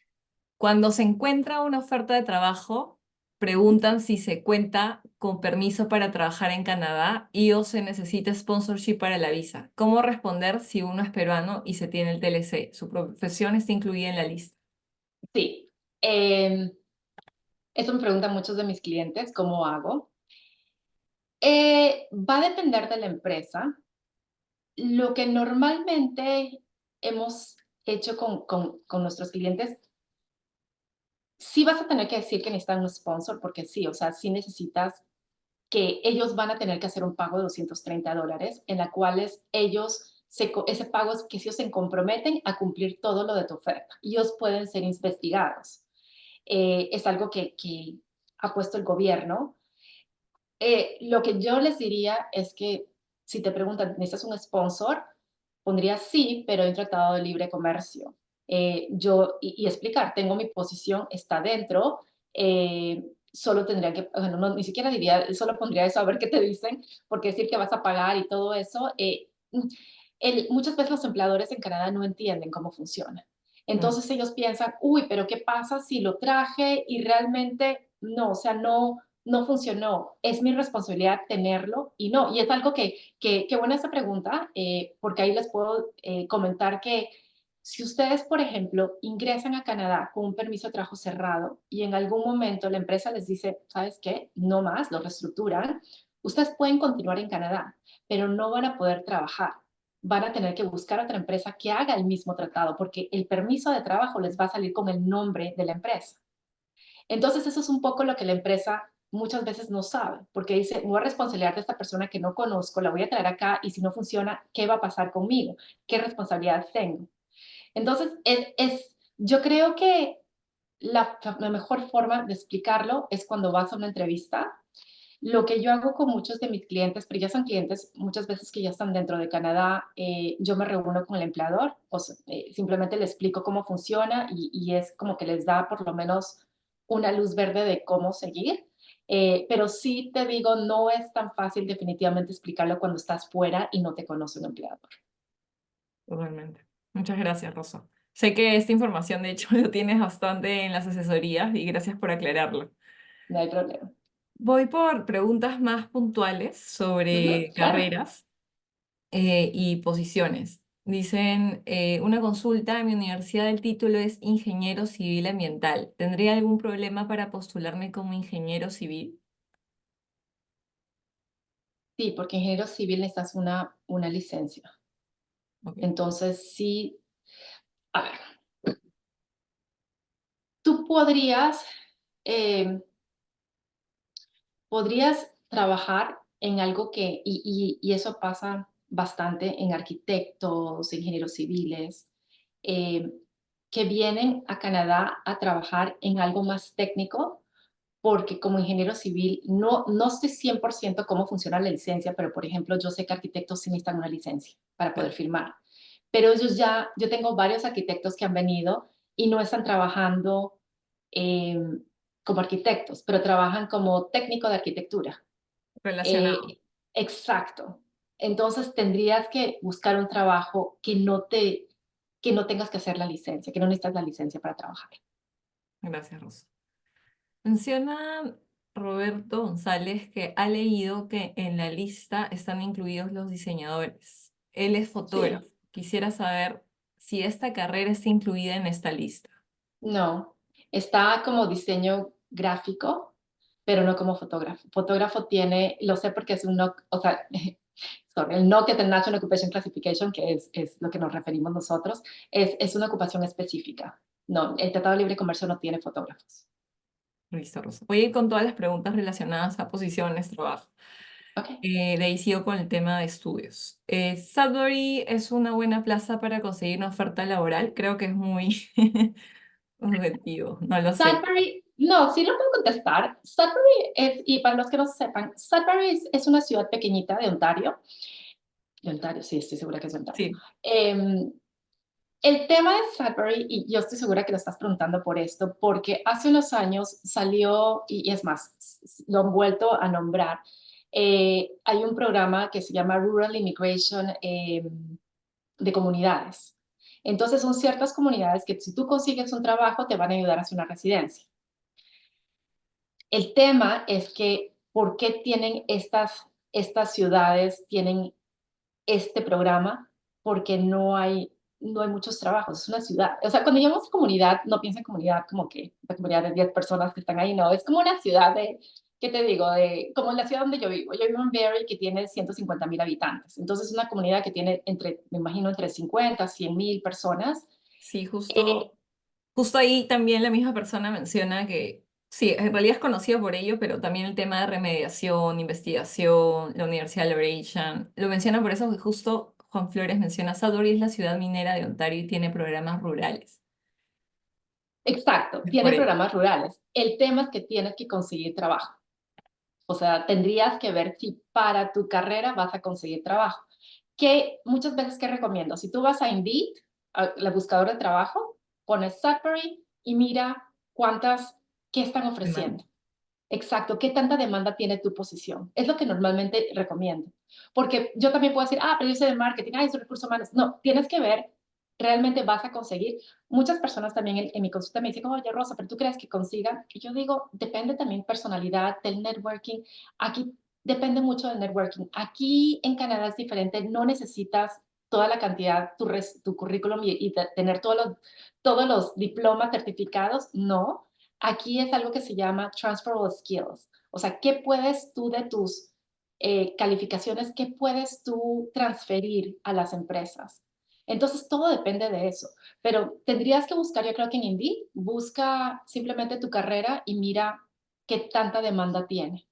Cuando se encuentra una oferta de trabajo, preguntan si se cuenta con permiso para trabajar en Canadá y o se necesita sponsorship para la visa. ¿Cómo responder si uno es peruano y se tiene el TLC? Su profesión está incluida en la lista. Sí. Eso me preguntan muchos de mis clientes, ¿cómo hago? Va a depender de la empresa. Lo que normalmente hemos hecho con nuestros clientes, sí vas a tener que decir que necesitan un sponsor, porque sí, o sea, sí necesitas que ellos van a tener que hacer un pago de $230, en la cuales ese pago es que ellos se comprometen a cumplir todo lo de tu oferta. Ellos pueden ser investigados. Es algo que ha puesto el gobierno. Lo que yo les diría es que si te preguntan, ¿necesitas un sponsor? Pondría sí, pero en tratado de libre comercio. Y explicar, tengo mi posición, está dentro, solo tendría que, bueno, no, ni siquiera diría, solo pondría eso a ver qué te dicen, porque decir que vas a pagar y todo eso, muchas veces los empleadores en Canadá no entienden cómo funciona. Mm, Entonces ellos piensan, uy, pero ¿qué pasa si lo traje y realmente no, o sea, no funcionó? Es mi responsabilidad tenerlo y no. Y es algo que buena esa pregunta, porque ahí les puedo comentar que si ustedes, por ejemplo, ingresan a Canadá con un permiso de trabajo cerrado y en algún momento la empresa les dice, ¿sabes qué? No más, lo reestructuran, ustedes pueden continuar en Canadá, pero no van a poder trabajar. Van a tener que buscar otra empresa que haga el mismo tratado, porque el permiso de trabajo les va a salir con el nombre de la empresa. Entonces, eso es un poco lo que la empresa muchas veces no sabe, porque dice, no es responsabilidad de esta persona que no conozco, la voy a traer acá y si no funciona, ¿qué va a pasar conmigo? ¿Qué responsabilidad tengo? Entonces, yo creo que la mejor forma de explicarlo es cuando vas a una entrevista. Lo que yo hago con muchos de mis clientes, pero ya son clientes muchas veces que ya están dentro de Canadá, yo me reúno con el empleador, o sea, simplemente le explico cómo funciona y es como que les da por lo menos una luz verde de cómo seguir. Pero sí te digo, no es tan fácil definitivamente explicarlo cuando estás fuera y no te conoce un empleador. totalmente. Muchas gracias, Rosa. Sé que esta información, de hecho, lo tienes bastante en las asesorías y gracias por aclararlo. No hay problema. Voy por preguntas más puntuales Ujú, sobre claro. carreras y posiciones. Dicen, una consulta, en mi universidad el título es ingeniero civil ambiental. ¿Tendría algún problema para postularme como ingeniero civil? Sí, porque ingeniero civil necesitas una licencia. Ok. Entonces, sí, a ver, tú podrías trabajar en algo que, y eso pasa bastante en arquitectos, ingenieros civiles, eh, que vienen a Canadá a trabajar en algo más técnico, porque como ingeniero civil no sé 100% cómo funciona la licencia, pero por ejemplo, yo sé que arquitectos sí necesitan una licencia para poder firmar. Pero yo tengo varios arquitectos que han venido y no están trabajando como arquitectos, pero trabajan como técnico de arquitectura. Relacionado. Eh, exacto. Entonces tendrías que buscar un trabajo que no tengas que hacer la licencia, que no necesitas la licencia para trabajar. Gracias, Rosa. Menciona Roberto González que ha leído que en la lista están incluidos los diseñadores. Él es Sí, fotógrafo. Quisiera saber si esta carrera está incluida en esta lista. no. Está como diseño gráfico, pero no como fotógrafo. Fotógrafo tiene, lo sé porque es un NOC, o sea, sorry, el NOC es el National Occupation Classification, que es lo que nos referimos nosotros, es una ocupación específica. No, el Tratado de Libre Comercio no tiene fotógrafos. Listo, Rosa. Voy a ir con todas las preguntas relacionadas a posiciones, trabajo. Ok. De ahí sigo con el tema de estudios. Sudbury es una buena plaza para conseguir una oferta laboral. Creo que es muy objetivo, no lo sé. Sudbury, no, sí lo puedo contestar. Sudbury es, y para los que no sepan, Sudbury es una ciudad pequeñita de Ontario, sí, estoy segura que es de Ontario. Sí, Eh, el tema de Sudbury, y yo estoy segura que lo estás preguntando por esto, porque hace unos años salió, y es más, lo han vuelto a nombrar, hay un programa que se llama Rural Immigration de comunidades. Entonces son ciertas comunidades que si tú consigues un trabajo te van a ayudar a hacer una residencia. El tema es que, ¿por qué tienen estas ciudades, tienen este programa? Porque no hay muchos trabajos, es una ciudad. O sea, cuando llamamos comunidad, no piensa en comunidad como que la comunidad de 10 personas que están ahí, no, es como una ciudad de, ¿qué te digo? Como la ciudad donde yo vivo. Yo vivo en Barrie, que tiene 150,000 habitantes. Entonces, es una comunidad que tiene me imagino, entre 50 100,000 personas. sí, Eh, justo ahí también la misma persona menciona que, sí, en realidad es conocido por ello, pero también el tema de remediación, investigación, la Universidad de Laurentian, lo menciona por eso que justo Juan Flores menciona, Sudbury es la ciudad minera de Ontario y tiene programas rurales. exacto, Es por tiene ello. programas rurales. El tema es que tienes que conseguir trabajo. O sea, tendrías que ver si para tu carrera vas a conseguir trabajo. Que muchas veces, ¿qué recomiendo? Si tú vas a Indeed, a la buscadora de trabajo, pones Sudbury y mira qué están Demanda. ofreciendo. Exacto, qué tanta demanda tiene tu posición. Es lo que normalmente recomiendo. Porque yo también puedo decir, pero yo sé de marketing, soy recursos humanos. No, tienes que ver, realmente vas a conseguir. Muchas personas también en mi consulta me dicen, oye, Rosa, pero tú crees que consigan. Y yo digo, depende también personalidad, del networking. Aquí depende mucho del networking. Aquí en Canadá es diferente, no necesitas toda la cantidad, tu currículum y tener todos los diplomas certificados, no. Aquí es algo que se llama transferable skills. O sea, ¿qué puedes tú de tus calificaciones, qué puedes tú transferir a las empresas? Entonces, todo depende de eso. Pero tendrías que buscar, yo creo que en Indeed, busca simplemente tu carrera y mira qué tanta demanda tiene.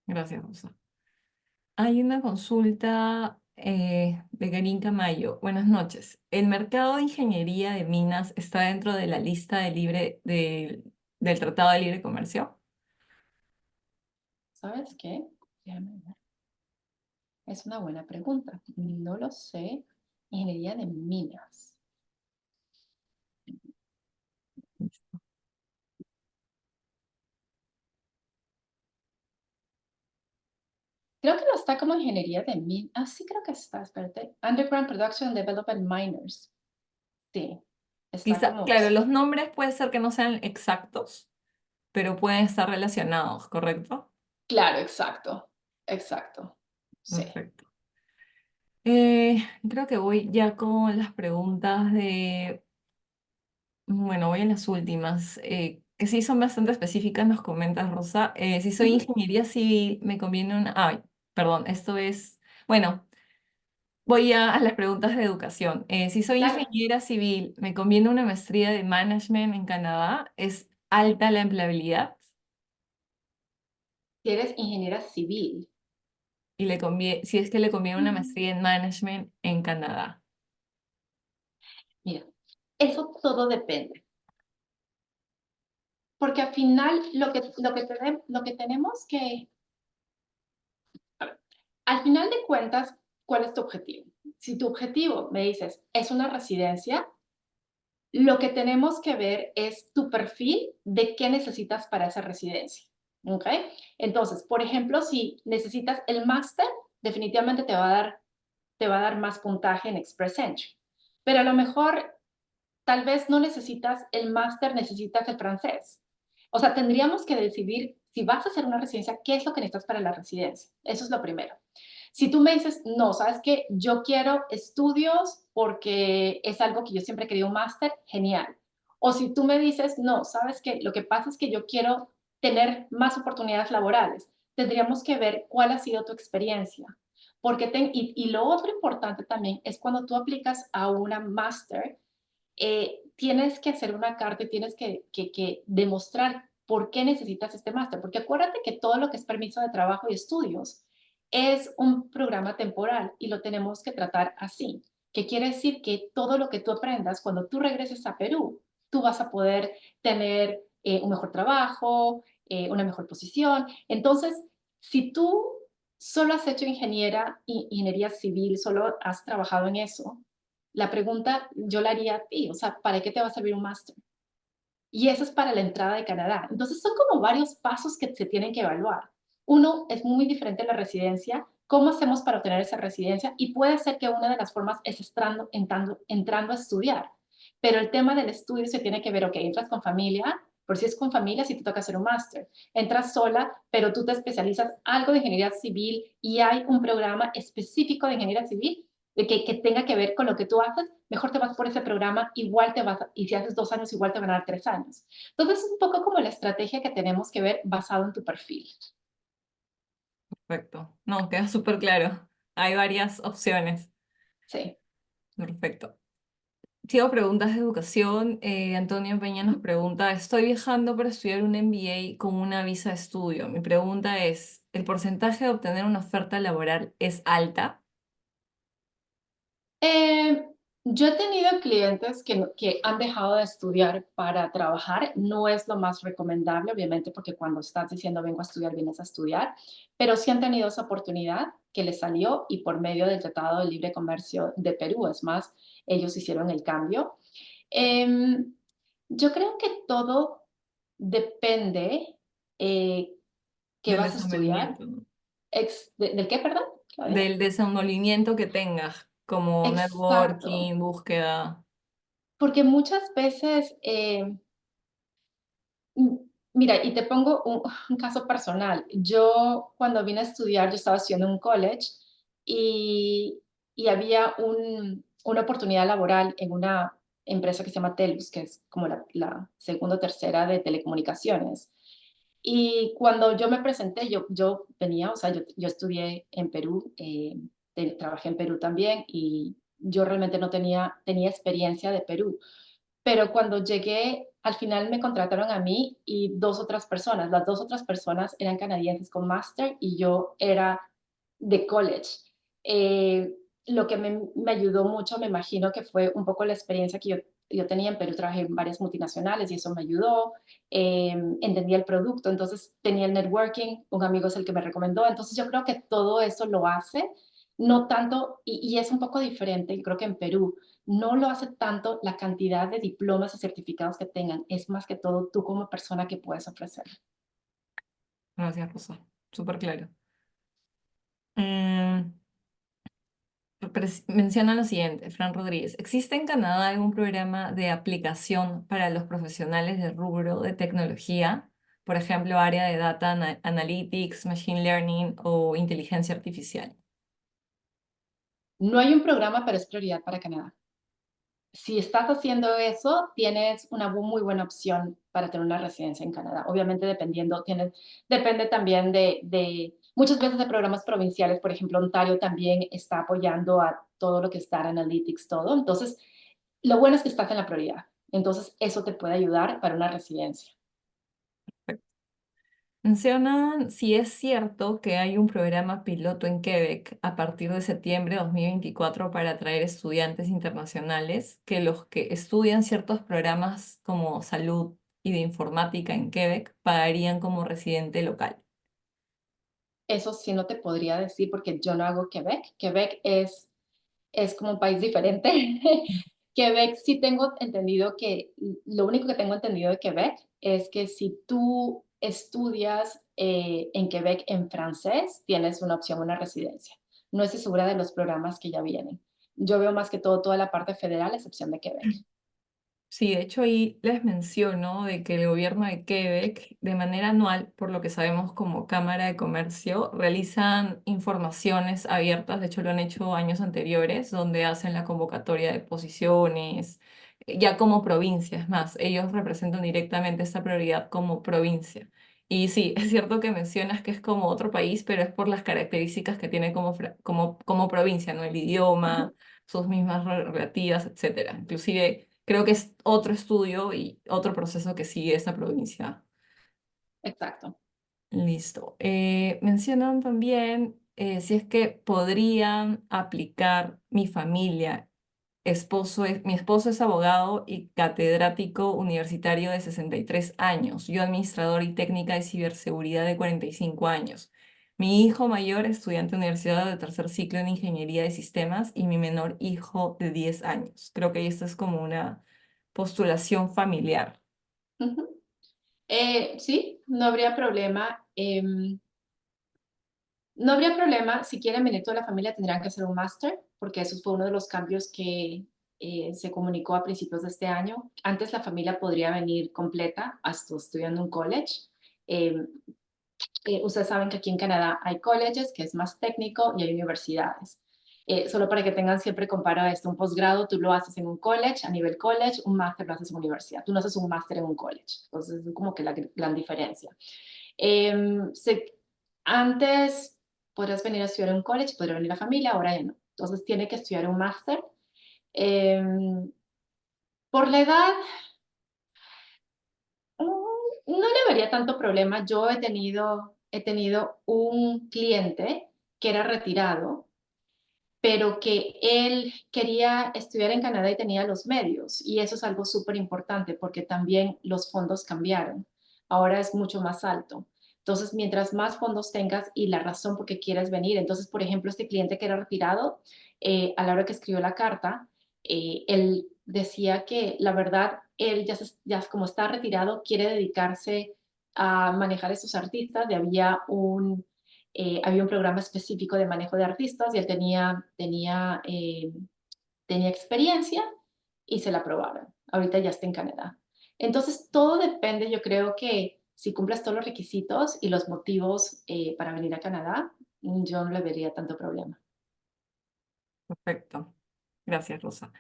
Gracias, Rosa. Hay una consulta de Karin Camayo. Buenas noches. ¿El mercado de ingeniería de minas está dentro de la lista del Tratado de Libre Comercio? ¿Sabes qué? Déjame ver. Es una buena pregunta. No lo sé. Ingeniería de minas. Creo que no está como ingeniería de minas. Sí creo que está, espérate. Underground Production and Development Miners. Sí, está Quizá, como, claro, los nombres puede ser que no sean exactos, pero pueden estar relacionados, ¿correcto? claro, exacto, exacto. Sí. Perfecto. Creo que voy ya con las preguntas bueno, voy en las últimas, que sí son bastante específicas, nos comentas, Rosa. Si soy Ujú. ingeniería civil, me conviene una... Ay, perdón, bueno, Voy a las preguntas de educación. Si soy Dale. ingeniera civil, ¿me conviene una maestría de management en Canadá? ¿Es alta la empleabilidad? Si eres ingeniera civil, Y si es que le conviene una mm, maestría en management en Canadá. mira, eso todo depende. Porque al final lo que tenemos que, a ver, al final de cuentas, ¿cuál es tu objetivo? Si tu objetivo, me dices, es una residencia, lo que tenemos que ver es tu perfil de qué necesitas para esa residencia. ¿Ok? Entonces, por ejemplo, si necesitas el máster, definitivamente te va a dar más puntaje en Express Entry. Pero a lo mejor, tal vez no necesitas el máster, necesitas el francés. O sea, tendríamos que decidir si vas a hacer una residencia, qué es lo que necesitas para la residencia. Eso es lo primero. Si tú me dices, no, sabes que yo quiero estudios porque es algo que yo siempre he querido un máster, genial. O si tú me dices, no, sabes que lo que pasa es que yo quiero tener más oportunidades laborales, tendríamos que ver cuál ha sido tu experiencia. Y lo otro importante también es cuando tú aplicas a una máster, tienes que hacer una carta y tienes que demostrar por qué necesitas este máster, porque acuérdate que todo lo que es permiso de trabajo y estudios es un programa temporal y lo tenemos que tratar así, que quiere decir que todo lo que tú aprendas cuando tú regreses a Perú, tú vas a poder tener un mejor trabajo, una mejor posición. Entonces, si tú solo has hecho ingeniería civil, solo has trabajado en eso, la pregunta yo la haría a ti, o sea, ¿para qué te va a servir un máster? Y eso es para la entrada de Canadá. Entonces son como varios pasos que se tienen que evaluar. Uno es muy diferente a la residencia. ¿Cómo hacemos para obtener esa residencia? Y puede ser que una de las formas es entrando a estudiar. Pero el tema del estudio se tiene que ver, ok, entras con familia, por si es con familia, si te toca hacer un máster. Entras sola, pero tú te especializas algo de ingeniería civil y hay un programa específico de ingeniería civil que tenga que ver con lo que tú haces, mejor te vas por ese programa, igual te vas, y si haces 2 años, igual te van a dar 3 años. Entonces, es un poco como la estrategia que tenemos que ver basado en tu perfil. Perfecto. No, queda súper claro. Hay varias opciones. Sí. Perfecto. Sigo preguntas de educación. Antonio Peña nos pregunta, estoy viajando para estudiar un MBA con una visa de estudio. Mi pregunta es, ¿el porcentaje de obtener una oferta laboral es alta? Eh, yo he tenido clientes que han dejado de estudiar para trabajar. No es lo más recomendable, obviamente, porque cuando estás diciendo vengo a estudiar, vienes a estudiar, pero sí han tenido esa oportunidad que les salió y por medio del Tratado de Libre Comercio de Perú, es más, ellos hicieron el cambio. Em, yo creo que todo depende qué Del vas a estudiar. desenvolvimiento, ¿no? ¿Del qué, perdón, Claudia? Del desenvolvimiento que tengas, como Exacto. networking, búsqueda. Porque muchas veces, mira, y te pongo un caso personal. Yo cuando vine a estudiar, yo estaba estudiando en un college y, y había una oportunidad laboral en una empresa que se llama Telus, que es como la segunda o tercera de telecomunicaciones. Y cuando yo me presenté, yo venía, o sea, yo estudié en Perú, trabajé en Perú también y yo realmente no tenía experiencia de Perú. Pero cuando llegué, al final me contrataron a mí y dos otras personas. Las dos otras personas eran canadienses con máster y yo era de college. Eh, lo que me ayudó mucho, me imagino que fue un poco la experiencia que yo tenía en Perú, trabajé en varias multinacionales y eso me ayudó, entendía el producto, entonces tenía el networking, un amigo es el que me recomendó, entonces yo creo que todo eso lo hace, no tanto, y es un poco diferente, yo creo que en Perú no lo hace tanto la cantidad de diplomas y certificados que tengan, es más que todo tú como persona que puedes ofrecer. Gracias, Rosa. Súper claro. Eh, menciona lo siguiente, Fran Rodríguez. ¿Existe en Canadá algún programa de aplicación para los profesionales del rubro de tecnología? Por ejemplo, área de data analytics, machine learning o inteligencia artificial. No hay un programa, pero es prioridad para Canadá. Si estás haciendo eso, tienes una muy buena opción para tener una residencia en Canadá. Obviamente depende también muchas veces de programas provinciales. Por ejemplo, Ontario también está apoyando todo lo que es Data Analytics, todo. Entonces, lo bueno es que estás en la prioridad. Entonces, eso te puede ayudar para una residencia. Mencionan si es cierto que hay un programa piloto en Quebec a partir de septiembre de 2024 para atraer estudiantes internacionales, que los que estudian ciertos programas como salud y de informática en Quebec pagarían como residente local. Eso sí no te podría decir porque yo no hago Quebec. Quebec es como un país diferente. Quebec sí tengo entendido que, lo único que tengo entendido de Quebec es que si tú estudias en Quebec en francés, tienes una opción, una residencia. No estoy segura de los programas que ya vienen. Yo veo más que todo toda la parte federal, a excepción de Quebec. Sí, de hecho ahí les menciono de que el gobierno de Quebec, de manera anual, por lo que sabemos como Cámara de Comercio, realizan informaciones abiertas, de hecho lo han hecho años anteriores, donde hacen la convocatoria de posiciones, ya como provincia, es más, ellos representan directamente esta prioridad como provincia. Y sí, es cierto que mencionas que es como otro país, pero es por las características que tiene como provincia, ¿no? El idioma, Ujú. sus mismas relativas, etcétera. Inclusive creo que es otro estudio y otro proceso que sigue esta provincia. Exacto. Listo. Mencionan también si es que podrían aplicar mi familia. Mi esposo es abogado y catedrático universitario de 63 años. Yo administrador y técnica de ciberseguridad de 45 años. Mi hijo mayor estudiante de universidad de tercer ciclo en ingeniería de sistemas y mi menor hijo de 10 años. Creo que esto es como una postulación familiar. Ujú. Sí, no habría problema. No habría problema, si quieren venir toda la familia tendrán que hacer un máster, porque eso fue uno de los cambios que se comunicó a principios de este año. Antes la familia podría venir completa, hasta estudiando un college. Eh, Ustedes saben que aquí en Canadá hay colleges, que es más técnico, y hay universidades. Solo para que tengan siempre comparo esto, un posgrado tú lo haces en un college, a nivel college, un máster lo haces en universidad. Tú no haces un máster en un college. Entonces es como que la gran diferencia. Se, antes podrías venir a estudiar en un college, podría venir la familia, ahora ya no. Entonces tiene que estudiar un máster. Eh, por la edad, no le vería tanto problema. Yo he tenido un cliente que era retirado, pero que él quería estudiar en Canadá y tenía los medios. Y eso es algo súper importante porque también los fondos cambiaron. Ahora es mucho más alto. Entonces, mientras más fondos tengas y la razón por qué quieres venir. Entonces, por ejemplo, este cliente que era retirado, a la hora que escribió la carta, él decía que la verdad, él ya como está retirado, quiere dedicarse a manejar a estos artistas. Y había un programa específico de manejo de artistas y él tenía experiencia y se la aprobaron. Ahorita ya está en Canadá. Entonces, todo depende, yo creo que si cumples todos los requisitos y los motivos para venir a Canadá, yo no le vería tanto problema. Perfecto. Gracias, Rosa.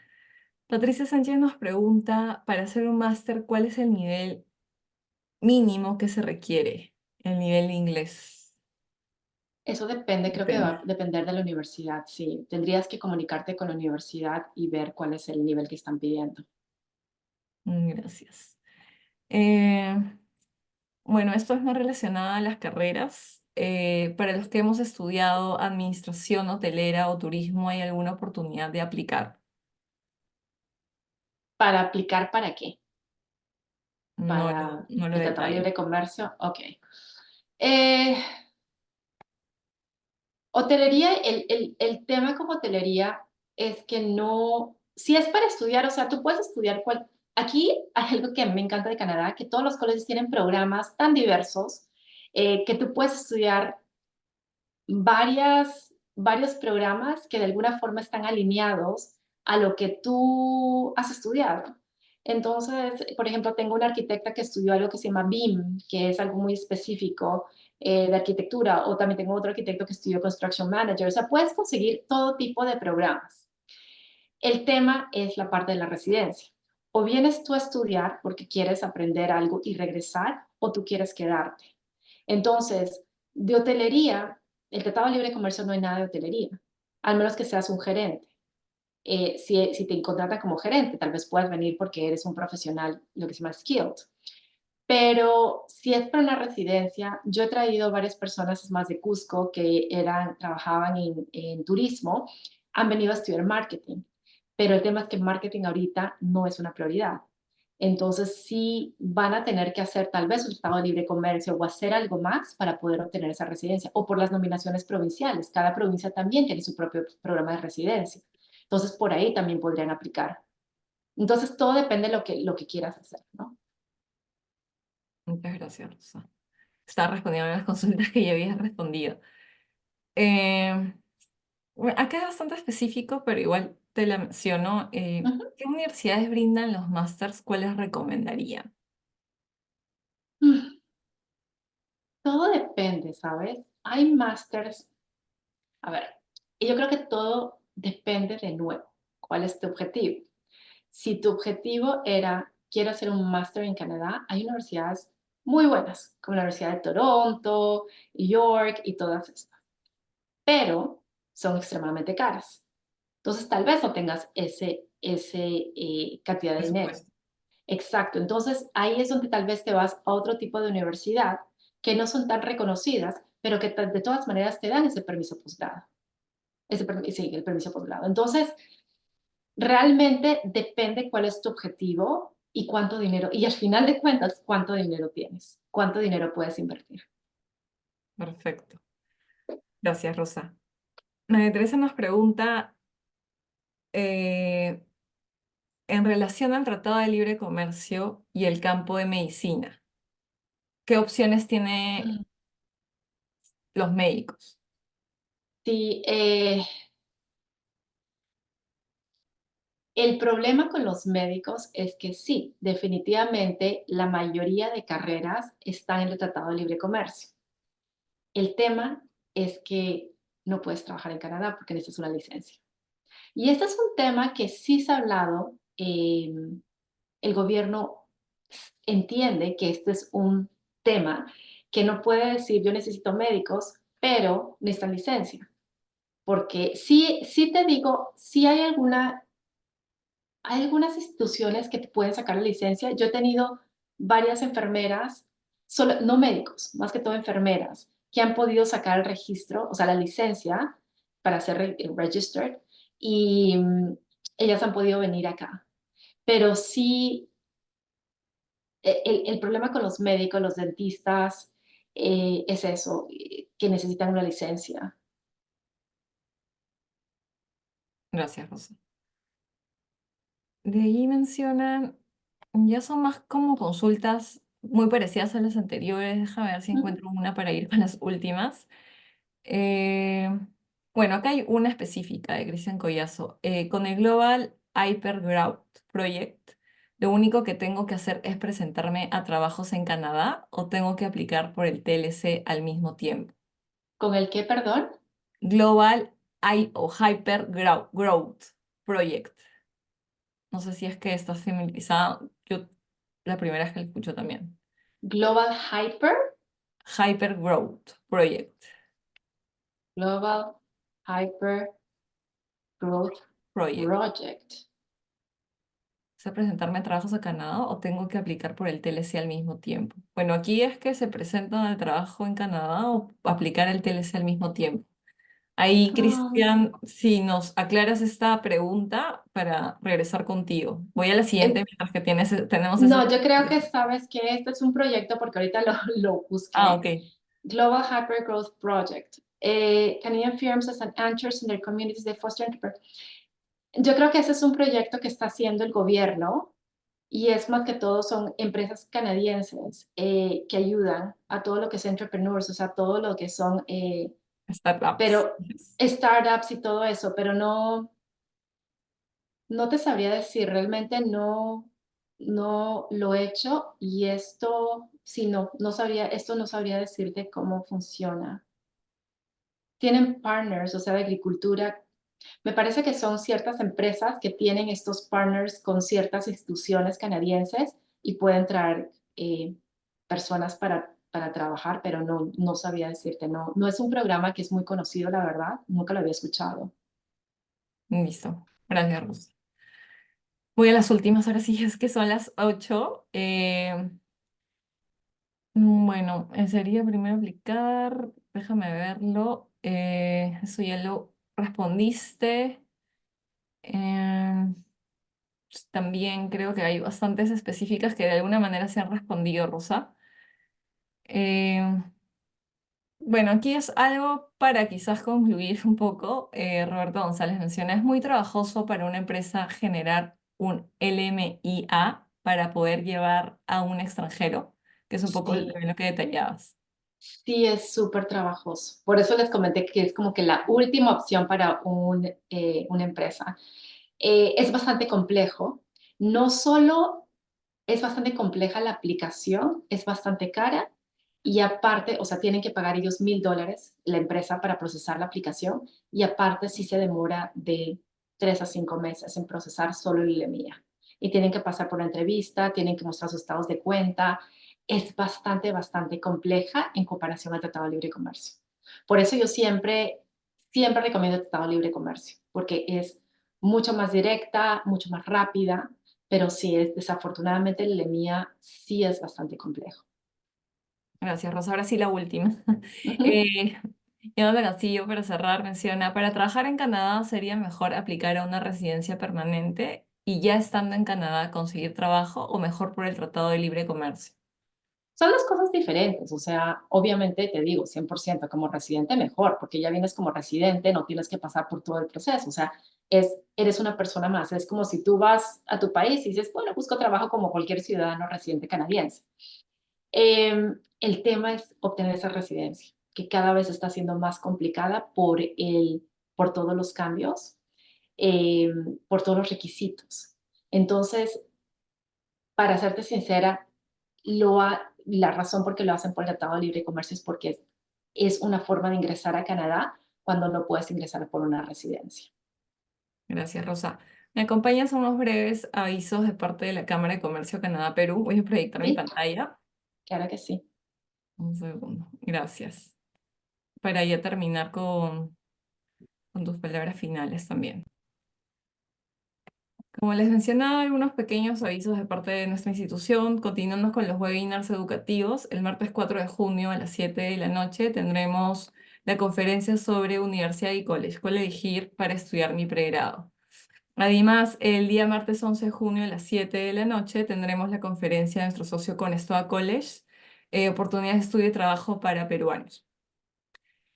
Patricia Sánchez nos pregunta, para hacer un máster, ¿cuál es el nivel mínimo que se requiere? El nivel de inglés. Eso depende, creo que va Depende. a depender de la universidad, sí. Tendrías que comunicarte con la universidad y ver cuál es el nivel que están pidiendo. Gracias. Eh, bueno, esto es más relacionado a las carreras. Para los que hemos estudiado administración hotelera o turismo, ¿hay alguna oportunidad de aplicar? ¿Para aplicar para qué? Para No lo el Tratado de Libre detallan. Comercio, ok. Eh, Hotelería, el tema con hotelería es que no, si es para estudiar, o sea, tú puedes estudiar aquí hay algo que me encanta de Canadá, que todos los colegios tienen programas tan diversos que tú puedes estudiar varios programas que de alguna forma están alineados a lo que tú has estudiado. Entonces, por ejemplo, tengo una arquitecta que estudió algo que se llama BIM, que es algo muy específico de arquitectura, o también tengo otro arquitecto que estudió Construction Manager. O sea, puedes conseguir todo tipo de programas. El tema es la parte de la residencia. O vienes tú a estudiar porque quieres aprender algo y regresar, o tú quieres quedarte. Entonces, de hotelería, el Tratado de Libre Comercio no hay nada de hotelería, al menos que seas un gerente. si te contratan como gerente, tal vez puedas venir porque eres un profesional, lo que se llama skilled. Pero si es para una residencia, yo he traído varias personas, es más de Cusco, que trabajaban en turismo, han venido a estudiar marketing, pero el tema es que marketing ahorita no es una prioridad. Entonces sí van a tener que hacer tal vez un estado de libre comercio o hacer algo más para poder obtener esa residencia, o por las nominaciones provinciales. Cada provincia también tiene su propio programa de residencia. Entonces por ahí también podrían aplicar. Entonces todo depende de lo que quieras hacer, ¿no? Muchas gracias, Rosa. Estaba respondiendo a las consultas que ya habías respondido. Eh, bueno, acá es bastante específico, pero igual te la menciono. ¿Qué universidades brindan los másters? ¿Cuáles recomendaría? Ujú. Todo depende, ¿sabes? Hay másters, a ver, y yo creo que todo depende de nuevo. ¿Cuál es tu objetivo? Si tu objetivo era, quiero hacer un máster en Canadá, hay universidades muy buenas, como la Universidad de Toronto, York y todas estas, pero son extremadamente caras. Entonces, tal vez no tengas ese cantidad de dinero. Presupuesto. Exacto. Entonces, ahí es donde tal vez te vas a otro tipo de universidad que no son tan reconocidas, pero que de todas maneras te dan ese permiso posgrado. Sí, el permiso posgrado. Entonces, realmente depende cuál es tu objetivo y cuánto dinero, y al final de cuentas, cuánto dinero tienes, cuánto dinero puedes invertir. Perfecto. Gracias, Rosa. María Teresa nos pregunta, eh, en relación al Tratado de Libre Comercio y el campo de medicina, ¿qué opciones tienen Mm. los médicos? Sí, el problema con los médicos es que sí, definitivamente la mayoría de carreras están en el Tratado de Libre Comercio. El tema es que no puedes trabajar en Canadá porque necesitas una licencia. Y este es un tema que sí se ha hablado. El gobierno entiende que este es un tema que no puede decir yo necesito médicos, pero necesitan licencia. Porque sí te digo, sí hay algunas instituciones que te pueden sacar la licencia. Yo he tenido varias enfermeras, solo, no médicos, más que todo enfermeras, que han podido sacar el registro, o sea, la licencia para ser registered, y ellas han podido venir acá. Pero sí, el problema con los médicos, los dentistas, es eso, que necesitan una licencia. Gracias, Rosa. De ahí mencionan, ya son más como consultas muy parecidas a las anteriores. Déjame ver si Ujú. encuentro una para ir con las últimas. Eh, bueno, acá hay una específica de Cristian Collazo. Con el Global Hypergrowth Project, ¿lo único que tengo que hacer es presentarme a trabajos en Canadá o tengo que aplicar por el TLC al mismo tiempo? ¿Con el qué, perdón? Global o Hypergrowth Project. No sé si es que estás familiarizada. Yo la primera vez que lo escucho también. Global Hyper, Hypergrowth Project. Global Hyper Growth Project. Project. ¿Sé presentarme a trabajos a Canadá o tengo que aplicar por el TLC al mismo tiempo? Bueno, aquí es que se presentan al trabajo en Canadá o aplicar el TLC al mismo tiempo. Ahí, Um, Cristian, si nos aclaras esta pregunta para regresar contigo. Voy a la siguiente en- mientras que tenemos esa. no, yo creo que sabes que este es un proyecto porque ahorita lo Ah, busqué. ok. Global Hyper Growth Project. Canadian firms as an anchors in their communities they foster entrepreneurs. Yo creo que ese es un proyecto que está haciendo el gobierno y es más que todo son empresas canadienses que ayudan a todo lo que es entrepreneurs, o sea, todo lo que son, Startups. pero startups y todo eso, pero no te sabría decir, realmente no lo he hecho y esto, sí, no sabría, esto no sabría decirte cómo funciona. Tienen partners, o sea, de agricultura. Me parece que son ciertas empresas que tienen estos partners con ciertas instituciones canadienses y pueden traer personas para trabajar, pero no sabía decirte, no es un programa que es muy conocido, la verdad, nunca lo había escuchado. Listo. Gracias, Rosa. Voy a las últimas, ahora sí es que son las 8. Bueno, sería primero aplicar, déjame verlo. Eso ya lo respondiste. Em, También creo que hay bastantes específicas que de alguna manera se han respondido, Rosa. Em, Bueno, aquí es algo para quizás concluir un poco. Roberto González menciona, es muy trabajoso para una empresa generar un LMIA para poder llevar a un extranjero, que es un poco Sí, lo que detallabas. sí es súper trabajoso. Por eso les comenté que es como que la última opción para una empresa. Es bastante complejo. No solo es bastante compleja la aplicación, es bastante cara y aparte, o sea, tienen que pagar ellos $1,000 la empresa para procesar la aplicación y aparte sí se demora de 3 a 5 meses en procesar solo el ILEMIA. Y tienen que pasar por la entrevista, tienen que mostrar sus estados de cuenta. Es bastante, bastante compleja en comparación al Tratado de Libre Comercio. Por eso yo siempre, siempre recomiendo el Tratado de Libre Comercio, porque es mucho más directa, mucho más rápida, pero sí, desafortunadamente el LEMIA sí es bastante complejo. Gracias, Rosa. Ahora sí la última. Ujú. Eh, Yolanda Castillo, para cerrar, menciona, para trabajar en Canadá sería mejor aplicar a una residencia permanente y ya estando en Canadá conseguir trabajo o mejor por el Tratado de Libre Comercio. Son dos cosas diferentes, o sea, obviamente te digo, 100% como residente mejor, porque ya vienes como residente, no tienes que pasar por todo el proceso, o sea, eres una persona más, es como si tú vas a tu país y dices, bueno, busco trabajo como cualquier ciudadano residente canadiense. El tema es obtener esa residencia, que cada vez está siendo más complicada por todos los cambios, por todos los requisitos. Entonces, para serte sincera, la razón por qué lo hacen por el Tratado de Libre Comercio es porque es una forma de ingresar a Canadá cuando no puedes ingresar por una residencia. Gracias, Rosa. Me acompañas a unos breves avisos de parte de la Cámara de Comercio Canadá-Perú. Voy a proyectar mi Sí, pantalla. claro que sí. Un segundo. Gracias. Para ya terminar con tus palabras finales también. Como les mencionaba, algunos pequeños avisos de parte de nuestra institución. Continuando con los webinars educativos, el martes 4 de junio a las 7 de la noche tendremos la conferencia sobre universidad y college, cuál elegir para estudiar mi pregrado. Además, el día martes 11 de junio a las 7 de la noche tendremos la conferencia de nuestro socio con Conestoga College, oportunidades de estudio y trabajo para peruanos.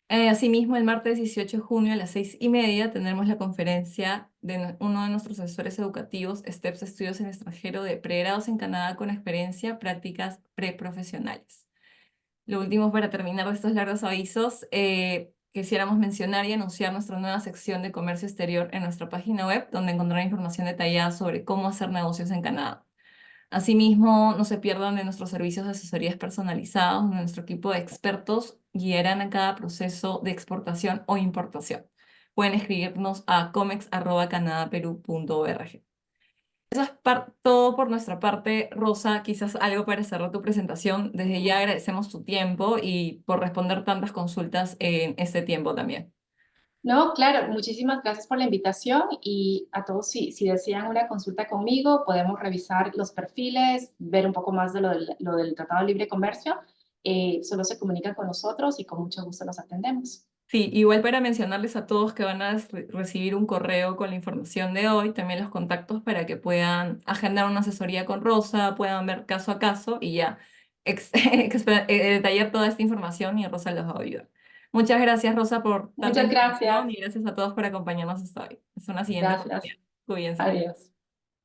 Asimismo, el martes 18 de junio a las 6:30 tendremos la conferencia de uno de nuestros asesores educativos, STEPS Estudios en Extranjero de pregrados en Canadá con experiencia, prácticas preprofesionales. Lo último, para terminar de estos largos avisos, quisiéramos mencionar y anunciar nuestra nueva sección de comercio exterior en nuestra página web, donde encontrarán información detallada sobre cómo hacer negocios en Canadá. Asimismo, no se pierdan de nuestros servicios de asesorías personalizados, donde nuestro equipo de expertos guiarán a cada proceso de exportación o importación. Pueden escribirnos a comex@canadaperú.org. Eso es todo por nuestra parte. Rosa, quizás algo para cerrar tu presentación. Desde ya agradecemos tu tiempo y por responder tantas consultas en este tiempo también. No, claro, muchísimas gracias por la invitación y a todos, si desean una consulta conmigo, podemos revisar los perfiles, ver un poco más de lo del Tratado de Libre Comercio. Solo se comunican con nosotros y con mucho gusto los atendemos. Sí, igual para mencionarles a todos que van a recibir un correo con la información de hoy, también los contactos para que puedan agendar una asesoría con Rosa, puedan ver caso a caso y ya detallar toda esta información y Rosa los va a ayudar. Muchas gracias, Rosa, por tanta Muchas información gracias. y gracias a todos por acompañarnos hasta hoy. Es una siguiente Gracias. oportunidad. Cuídense. Adiós.